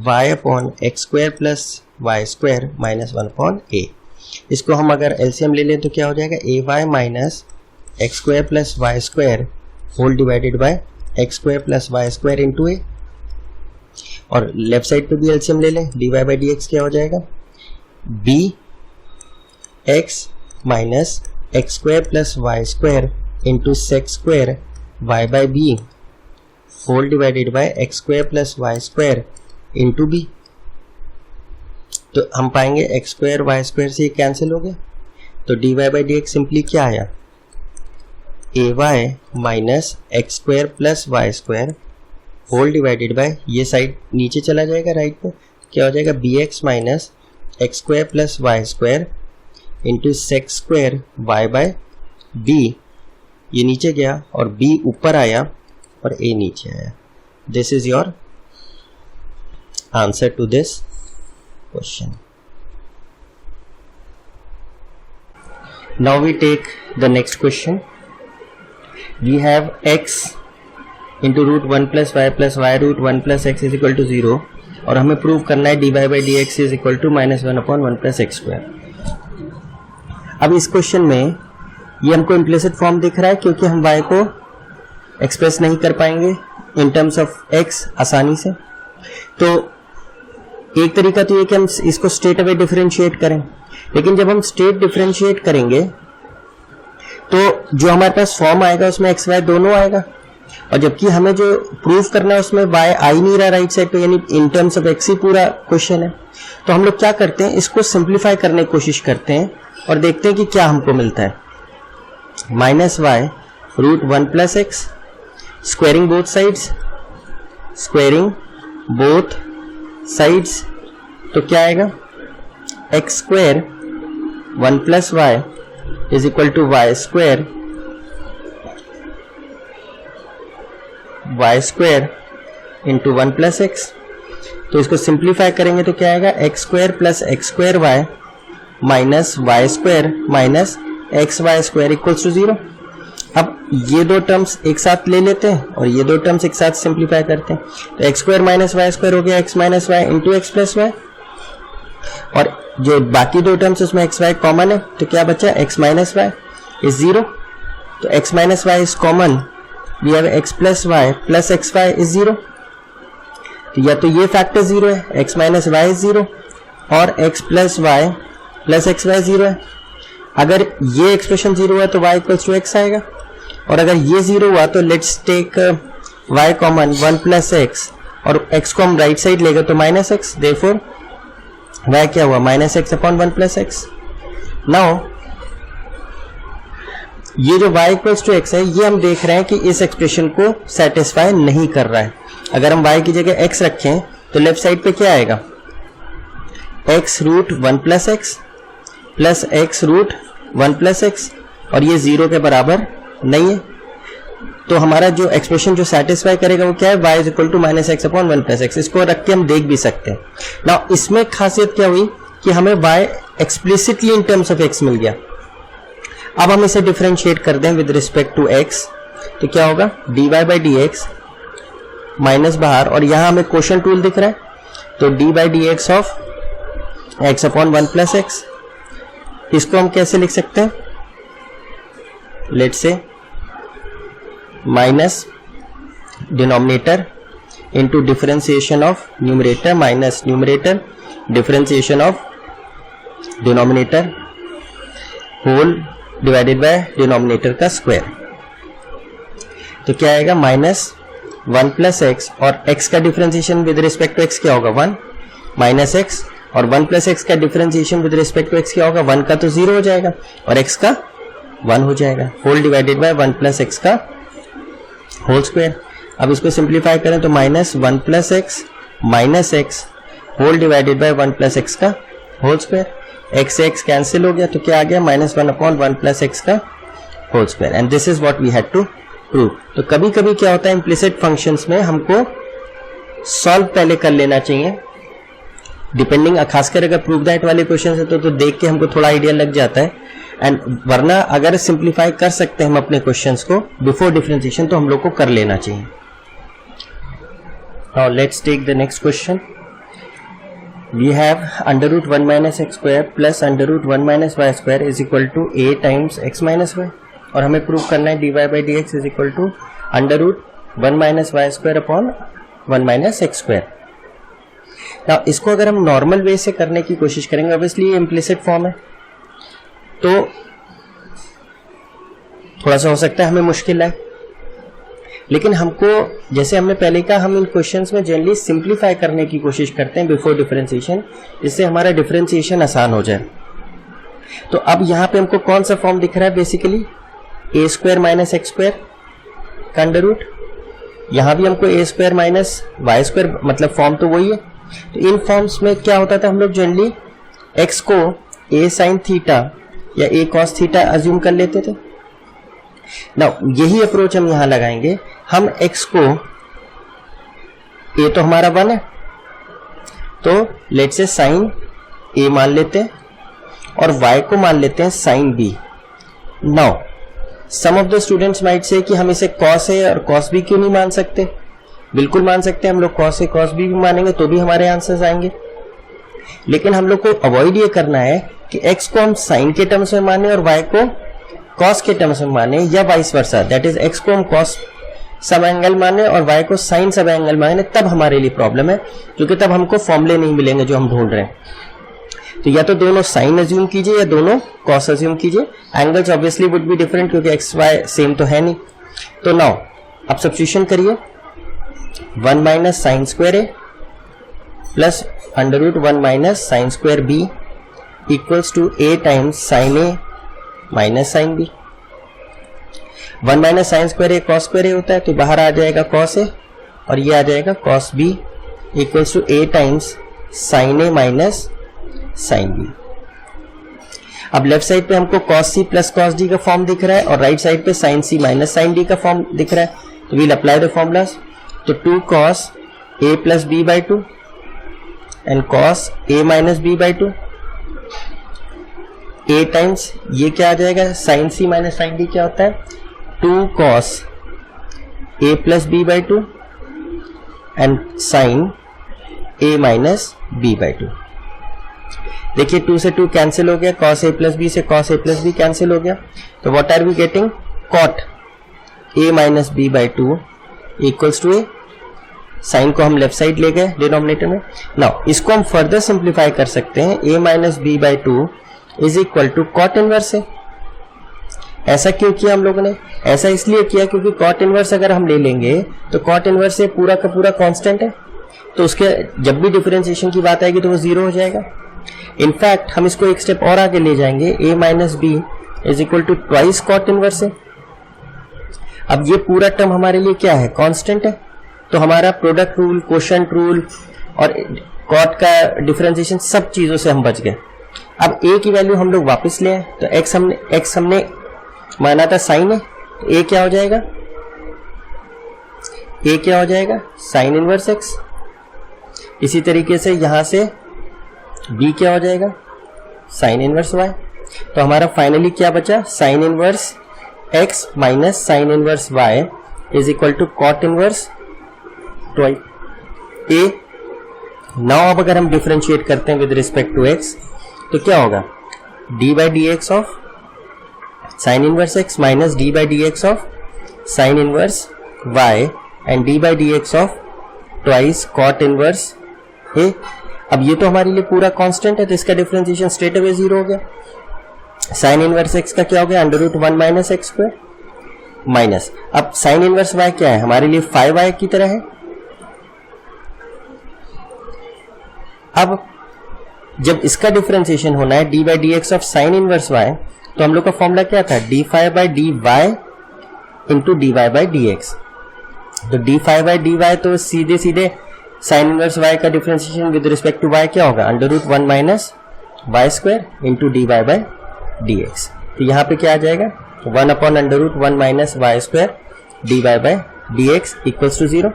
y upon x square plus Y square minus 1 upon A. इसको हम अगर LCM ले लें तो क्या हो जाएगा, A Y minus x square plus Y square whole divided by x square plus Y square into A, और लेफ्ट साइड पे भी एलसीएम ले लें, D Y by D x क्या हो जाएगा, B X minus x square plus Y square into sec square Y by B whole divided by x square plus Y square into B. तो हम पाएंगे एक्स स्क्वायर वाई स्क्वायर से ये cancel हो गया, तो D Y by D X simply क्या आया, A Y minus x square plus Y square whole divided by, ये साइड नीचे चला जाएगा राइट पे, क्या हो जाएगा B X minus x square plus Y square into sec square Y by B, ये नीचे गया और बी ऊपर आया और ए नीचे आया। This is your answer to this question. Now we take the next question. We have x into root 1 plus y root 1 plus x is equal to 0, और हमें प्रूव करना है dy by dx is equal to minus 1 upon 1 plus x square। अब इस question में ये हमको implicit form दिख रहा है क्योंकि हम y को एक्सप्रेस नहीं कर पाएंगे इन टर्म्स ऑफ x आसानी से, तो एक तरीका तो ये कि हम इसको स्ट्रेट अवे डिफरेंशिएट करें, लेकिन जब हम स्ट्रेट डिफरेंशिएट करेंगे तो जो हमारे पास फॉर्म आएगा उसमें एक्स वाई दोनों आएगा, और जबकि हमें जो प्रूफ करना है उसमें वाई आ ही नहीं रहा राइट साइड पे, यानी इन टर्म्स ऑफ एक्स ही पूरा क्वेश्चन है। तो हम लोग क्या करते हैं, इसको सिंप्लीफाई करने की कोशिश करते हैं और देखते हैं कि क्या हमको मिलता है, minus y root 1 plus x, squaring both sides, squaring both sides, तो क्या आएगा, x square 1 plus y is equal to y square into 1 plus x. तो इसको सिंप्लीफाई करेंगे तो क्या आएगा, x square plus x square y minus y square minus x y square equals to 0। अब ये दो टर्म्स एक साथ ले लेते हैं और ये दो टर्म्स एक साथ सिंप्लीफाई करते हैं, तो x square minus y square हो गया x minus y into x plus y, और जो बाकी दो टर्म्स उसमें एक्स वाई कॉमन है तो क्या बचा, एक्स माइनस वाई इज 0, तो x minus y is common, we have x plus y plus x y is 0। तो या तो ये फैक्टर 0 है, एक्स माइनस वाई इज 0 और x plus y plus x y 0 है। अगर ये एक्सप्रेशन 0 है तो y इक्वल्स टू एक्स आएगा, और अगर ये 0 हुआ तो let's take y common 1 plus x, और x को हम राइट साइड लेगा तो माइनस एक्स, देयरफॉर y क्या हुआ minus x upon 1 plus x. Now ये जो y इक्वल्स टू एक्स है ये हम देख रहे हैं कि इस एक्सप्रेशन को सेटिस्फाई नहीं कर रहा है। अगर हम y की जगह x रखें तो लेफ्ट साइड पे क्या आएगा, x root 1 plus x plus x root 1 plus x, और ये 0 के बराबर नहीं है। तो हमारा जो एक्सप्रेशन जो सेटिस्फाई करेगा वो क्या है, y is equal to minus x upon 1 plus x. इसको रख के हम देख भी सकते हैं। नाउ इसमें खासियत क्या हुई कि हमें y explicitly in terms of x मिल गया। अब हम इसे डिफरेंशिएट कर दें विद रिस्पेक्ट टू x, तो क्या होगा dy by D x minus बाहर, और यहां हमें क्वोशंट टूल दिख रहा है, तो d by D x of x upon 1 plus x. इसको हम कैसे लिख सकते हैं, let's say minus denominator into differentiation of numerator minus numerator differentiation of denominator whole divided by denominator का स्क्वायर। तो क्या आएगा माइनस 1 प्लस एक्स, और x का differentiation with respect to x क्या होगा 1 माइनस एक्स, और 1 प्लस एक्स का differentiation with respect to x क्या होगा 1 का तो 0 हो जाएगा और x का 1 हो जाएगा, whole divided by 1 plus x का होल स्क्वायर। अब इसको सिंप्लीफाई करें तो minus 1 plus x minus x whole divided by 1 plus x का होल स्क्वायर। एक्स से एक्स कैंसिल हो गया तो क्या आ गया माइनस 1 अपॉन 1 प्लस एक्स का whole square, and this is what we had to prove. तो कभी कभी क्या होता है इम्प्लिसिट फंक्शंस में हमको सॉल्व पहले कर लेना चाहिए, डिपेंडिंग, खासकर अगर प्रूव दैट वाले क्वेश्चन है तो देख के हमको थोड़ा आइडिया लग जाता है, एंड वरना अगर सिंप्लीफाई कर सकते हैं हम अपने क्वेश्चंस को बिफोर डिफरेंशिएशन तो हम लोग को कर लेना चाहिए। Now let's take the next question. We have under root 1 minus x square plus under root 1 minus y square is equal to a times x minus y, और हमें प्रूव करना है dy by D x is equal to under root 1 minus y square upon 1 minus x square. Now इसको अगर हम normal way से करने की कोशिश करेंगे, ऑब्वियसली ये इम्प्लिसिट फॉर्म है तो थोड़ा सा हो सकता है हमें मुश्किल है, लेकिन हमको जैसे हमने पहले कहा हम इन क्वेश्चंस में जनरली सिंप्लीफाई करने की कोशिश करते हैं बिफोर डिफरेंशिएशन, जिससे हमारा डिफरेंशिएशन आसान हो जाए। तो अब यहाँ पे हमको कौन सा फॉर्म दिख रहा है, बेसिकली ए स्क्वायर माइनस एक्स स्क्वायर का अंडर रूट, यहाँ भी हमको ए स्क्वायर माइनस वाई स्क्वायर, मतलब फॉर्म तो वही है। तो इन फॉर्म्स में क्या होता था, हम लोग जनरली एक्स को ए साइन थीटा या ए कॉस थीटा अज्यूम कर लेते थे। नाउ यही अप्रोच हम यहां लगाएंगे, हम x को a तो हमारा 1 है तो लेट्स से साइन a मान लेते हैं और y को मान लेते हैं sine b। Now some of the students might say कि हम इसे cos a और cos b क्यों नहीं मान सकते, बिल्कुल मान सकते हैं, हम लोग cos a cos b भी मानेंगे तो भी हमारे आंसर्स आएंगे, लेकिन हम लोग को अवॉइड ये करना है कि x को हम साइन के टर्म्स में माने और y को cos के टर्म्स में माने, या vice versa, that is x को हम cos सब एंगल माने और y को साइन सब एंगल माने, तब हमारे लिए प्रॉब्लम है, क्योंकि तब हमको फॉर्मूले नहीं मिलेंगे जो हम ढूंढ रहे हैं। तो या तो दोनों साइन अज्यूम कीजिए या दोनों cos अज्यूम कीजिए, angles obviously would be different क्योंकि x y सेम तो है नहीं। तो नाउ अब सब्स्टिट्यूशन करिए, 1 minus sine square A plus under root 1 minus sine square B equals to a times sine A minus sine B. 1 minus sine square A cos square A होता है तो बाहर आ जाएगा कॉस ए और ये आ जाएगा cos b equals to a times sine A minus sine b. अब लेफ्ट साइड पे हमको cos c plus cos d का फॉर्म दिख रहा है और राइट साइड पे sine c minus sine d का फॉर्म दिख रहा है, तो वील अप्लाई द फॉर्मूलास। तो 2 cos a plus b by 2 and cos a minus B by 2 a times ये क्या आ जाएगा, sine c minus sine d क्या होता है, 2 cos a plus b by 2 and sine a minus B by 2। देखिए 2 से 2 कैंसिल हो गया, cos a प्लस बी से cos a plus b cancel हो गया, तो what are we getting, cot a minus B by 2 equals to a। Sine को हम लेफ्ट साइड ले गए डिनोमिनेटर में। नाउ इसको हम फर्दर सिंप्लीफाई कर सकते हैं, a minus B by 2 is equal to cot inverse A. ऐसा क्यों किया हम लोगों ने? ऐसा इसलिए किया क्योंकि कॉट इनवर्स अगर हम ले लेंगे तो कॉट इनवर्स से पूरा का पूरा कांस्टेंट है, तो उसके जब भी डिफरेंशिएशन की बात आएगी तो वो 0 हो जाएगा। इनफैक्ट हम इसको एक स्टेप और आगे ले जाएंगे, a minus b is equal to twice cot inverse है। अब ये पूरा टर्म हमारे लिए क्या है? कांस्टेंट है। तो हमारा प्रोडक्ट रूल, क्वोशंट रूल और कॉट का डिफरेंशिएशन सब चीजों से हम बच गए। अब a की वैल्यू हम लोग वापस ले आए, तो x हमने माना था साइन है, तो a क्या हो जाएगा? a क्या हो जाएगा? Sine inverse x। इसी तरीके से यहां से b क्या हो जाएगा? Sine inverse y। तो हमारा फाइनली क्या बचा? Sine inverse x minus sine inverse y is equal to cot inverse twice a। Now अब अगर हम डिफरेंशिएट करते हैं विद रिस्पेक्ट टू x तो क्या होगा? d by D x of sine inverse x minus d by D x of sine inverse y and d by D x of twice cot inverse a। अब ये तो हमारे लिए पूरा constant है, तो इसका डिफरेंशिएशन स्ट्रेट अवे 0 हो गया। साइन इनवर्स x का क्या हो गया? Under root 1 minus x square minus, अब साइन इनवर्स y क्या है? हमारे लिए 5y की तरह है। अब जब इसका डिफरेंशिएशन होना है d by D x of sine inverse y, तो हम लोग का फॉर्मूला क्या था? d5 by D y into D Y by D x. तो d5 बाई डी वाई तो सीधे सीधे साइन इनवर्स y का differentiation with respect to y क्या होगा? Under root 1 minus y square into D Y by D x. तो यहाँ पे क्या आ जाएगा? 1 upon under root 1 minus y square D Y by D x equals to 0।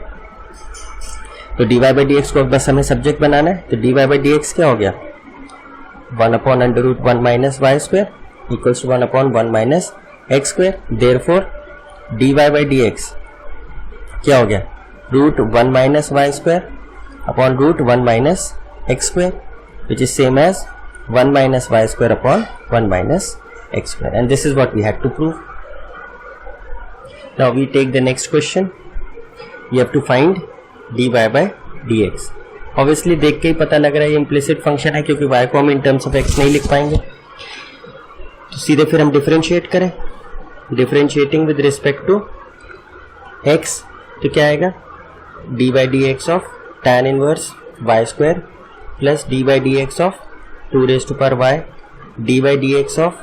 तो D Y by D x को बस हमें सब्जेक्ट बनाना है, तो D Y by D x क्या हो गया? 1 upon under root 1 minus y square equals to 1 upon 1 minus x square. Therefore D Y by D x क्या हो गया? Root 1 minus y square upon root 1 minus x square which is same as 1 minus y square upon 1 minus x square, and this is what we had to prove. Now we take the next question. You have to find dy by dx. Obviously देख के ही पता लग रहा है ये implicit function है, क्योंकि y को हम in terms of x नहीं लिख पाएंगे, तो सीधे फिर हम differentiate करें। Differentiating with respect to x तो क्या आएगा? dy by dx of tan inverse y square plus dy by dx of 2 raised to power y, d by dx of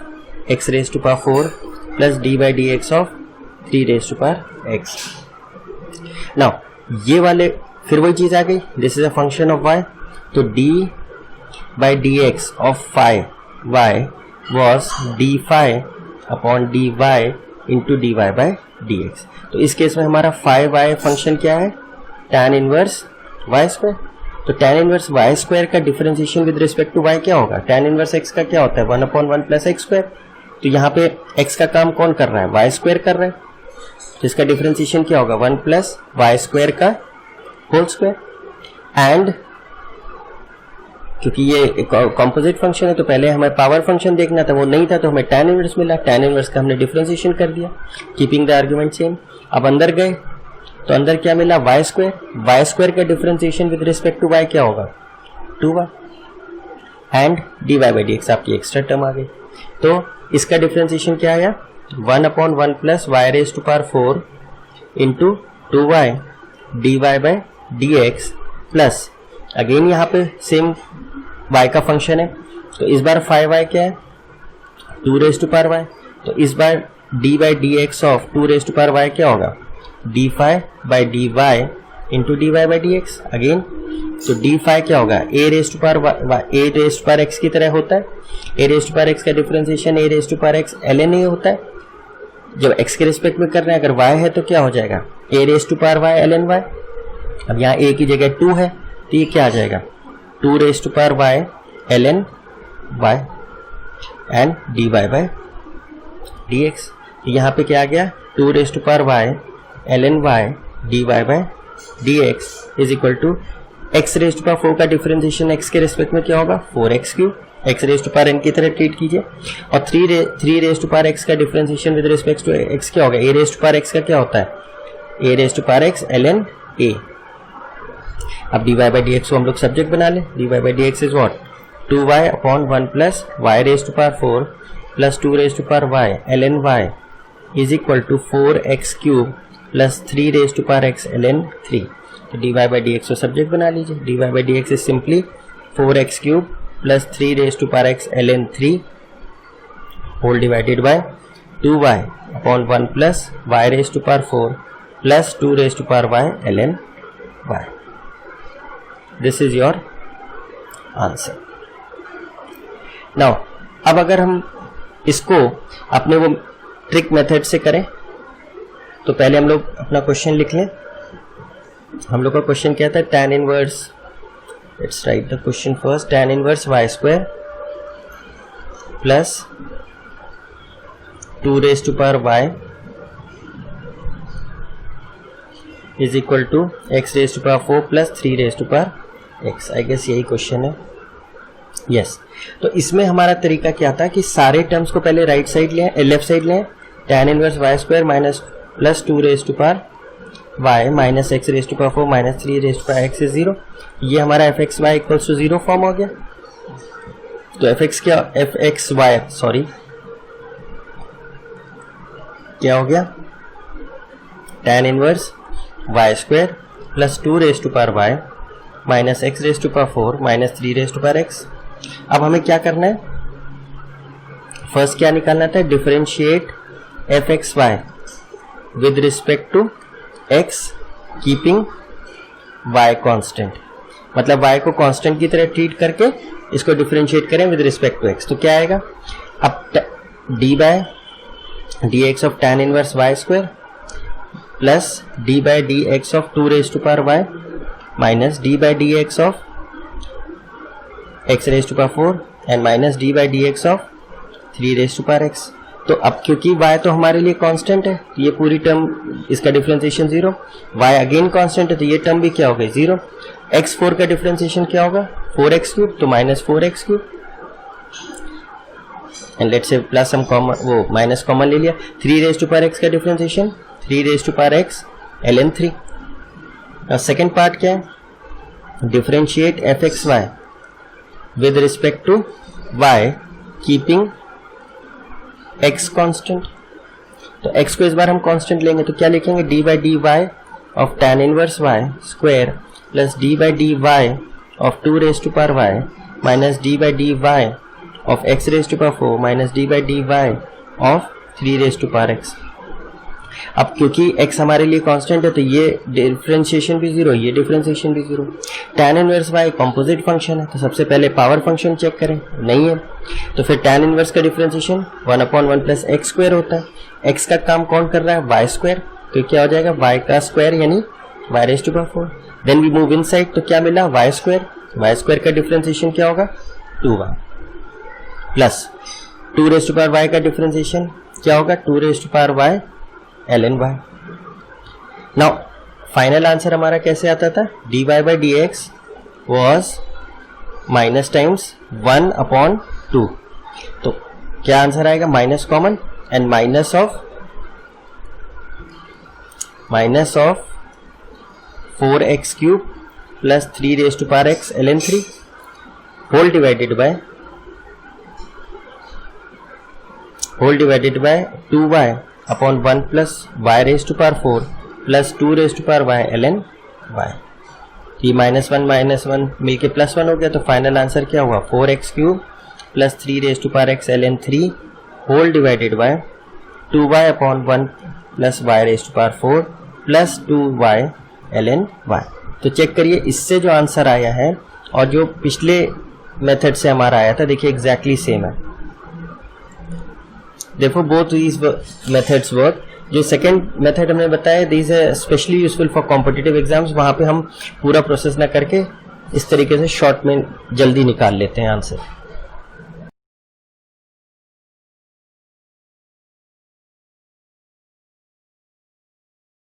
x raised to power 4 plus d by dx of 3 raised to power x. Now ये वाले फिर वही चीज आ गई, this is a function of y, तो d by dx of phi y was d phi upon dy into dy by dx. तो इस case में हमारा phi y फंक्शन क्या है? tan inverse y square. तो tan इनवर्स y स्क्वायर का differentiation with respect to y क्या होगा? tan इनवर्स x का क्या होता है? 1 अपॉन 1 प्लस एक्स स्क्वायर। तो यहाँ पे x का काम कौन कर रहा है? y स्क्वायर कर रहा है, तो इसका डिफरेंशिएशन क्या होगा? 1 प्लस वाई स्क्वायर का होल स्क्वायर। एंड क्योंकि ये कॉम्पोजिट फंक्शन है तो पहले हमें पावर फंक्शन देखना था, वो नहीं था, तो हमें tan इनवर्स मिला। tan इनवर्स का हमने डिफरेंशिएशन कर दिया, कीपिंग द आर्ग्यूमेंट सेम। अब अंदर गए तो अंदर क्या मिला? Y square. वाई स्क्वायर का differentiation with respect to y क्या होगा? 2y and d Y by D x, आपकी एक्स्ट्रा टर्म आ गई। तो इसका डिफरेंशिएशन क्या आया? 1 upon 1 plus Y raise to power 4 into 2y d Y by D x plus again यहाँ पे सेम y का फंक्शन है, तो इस बार 5y क्या है? 2 रेज टू पावर y। तो इस बार d by D x of 2 raise to power y क्या होगा? D phi by D y into D Y by D x again. तो डी फाई क्या होगा? ए रेज टू पावर एक्स की तरह होता है। ए रेज टू पावर एक्स का differentiation a raise to power x L N a होता है। जब एक्स के रिस्पेक्ट में कर रहे हैं, अगर वाई है तो क्या हो जाएगा? A raise to power Y L N Y. अब यहाँ ए की जगह 2 है, तो ये क्या आ जाएगा? 2 raise to power Y L N y and d Y by D x. यहाँ पे क्या आ गया? 2 raise to power Y L N y d Y by D x is equal to x raise to power 4 का differentiation x के respect में क्या होगा? 4x cube. X raise to power N की तरह ट्रीट कीजिए। और 3 रेज टू पावर एक्स का differentiation with respect to X क्या होगा? ए रेज टू पावर एक्स का क्या होता है? ए raise to power x L N A. अब D Y by D x को हम लोग सब्जेक्ट बना लें। D Y by D x is what? 2y upon 1 plus Y raise to power 4 plus 2 raise to power वाई ln y is equal to 4x cube plus 3 raise to power x ln 3। तो dy by D x को subject बना लीजिए। dy by D x is simply 4x cube plus 3 raise to power x ln 3 whole divided by 2y upon 1 plus y raise to power 4 plus 2 raise to power y ln y। This is your answer. Now अब अगर हम इसको अपने वो trick method से करें तो पहले हम लोग अपना क्वेश्चन लिख लें। हम लोग का क्वेश्चन क्या था, tan inverse, let's write the question first, tan inverse y square plus 2 raise to power y is equal to x raise to power 4 plus 3 raise to power x। I guess यही question है। Yes तो इसमें हमारा तरीका क्या था कि सारे टर्म्स को पहले राइट साइड लें, लेफ्ट साइड लें, tan inverse y square minus plus 2 raise to power y minus x raise to power 4 minus 3 raise to power x is 0। ये हमारा f x y equals to 0 form हो गया। तो f x क्या, f x y sorry क्या हो गया, tan inverse y square plus 2 raise to power y minus x raise to power 4 minus 3 raise to power x। अब हमें क्या करना है, फर्स्ट क्या निकालना था, differentiate f x y with respect to x keeping y constant, मतलब y को कांस्टेंट की तरह ट्रीट करके इसको डिफरेंशिएट करें विद रिस्पेक्ट टू x। तो क्या आएगा, अब d by d x of tan inverse y square plus d by d x of 2 raise to power y minus d by d x of x raise to power 4 and minus d by d x of 3 raise to power x। तो अब क्योंकि y तो हमारे लिए constant है तो ये पूरी टर्म इसका डिफरेंशिएशन 0, y अगेन कांस्टेंट है तो ये टर्म भी क्या हो गई 0। x4 का डिफरेंशिएशन क्या होगा 4x क्यूब, तो minus 4x cube and let's say plus हम कॉमन वो माइनस कॉमन ले लिया। 3 रेज टू पावर x का differentiation 3 raise to power x ln 3। और सेकेंड पार्ट क्या है, differentiate f x y with respect to y keeping x constant. तो x को इस बार हम कांस्टेंट लेंगे तो क्या लिखेंगे, d by D y of tan inverse y square plus d by D y of 2 raise to power y minus d by D y of x raise to power 4 minus d by D y of 3 raise to power x। अब क्योंकि x हमारे लिए constant है तो ये differentiation भी 0, ये differentiation भी 0। tan inverse y composite function है तो सबसे पहले पावर फंक्शन चेक करें, नहीं है तो फिर tan इनवर्स का डिफरेंशिएशन 1/1 प्लस x स्क्वायर होता है। x का काम कौन कर रहा है, y स्क्वायर, तो क्या हो जाएगा y का स्क्वायर यानी y raise to power 4। Then we move inside तो क्या मिला y स्क्वायर का डिफरेंशिएशन क्या होगा 2y plus 2 raise to power y का डिफरेंशिएशन क्या होगा 2 raise to power y ln y। Now final answer हमारा कैसे आता था, dy by D x was minus times 1/2। तो क्या आंसर आएगा, minus common and minus of 4x cube plus 3 raise to power x ln 3 whole divided by 2y upon 1 plus y raise to power 4 plus 2 raise to power y ln y। ये -1 मिलके +1 हो गया तो final answer क्या हुआ 4x cube plus 3 raise to power x ln 3 whole divided by 2y upon 1 plus y raise to power 4 plus 2y ln y। तो check करिए इससे जो आंसर आया है और जो पिछले मेथड से हमारा आया था देखिए एग्जैक्टली सेम है। देखो बोथ दीज मेथड्स वर्क। जो सेकंड मेथड हमने बताया दिस है specially useful for competitive exams, वहां पे हम पूरा प्रोसेस ना करके इस तरीके से शॉर्ट में जल्दी निकाल लेते हैं आंसर।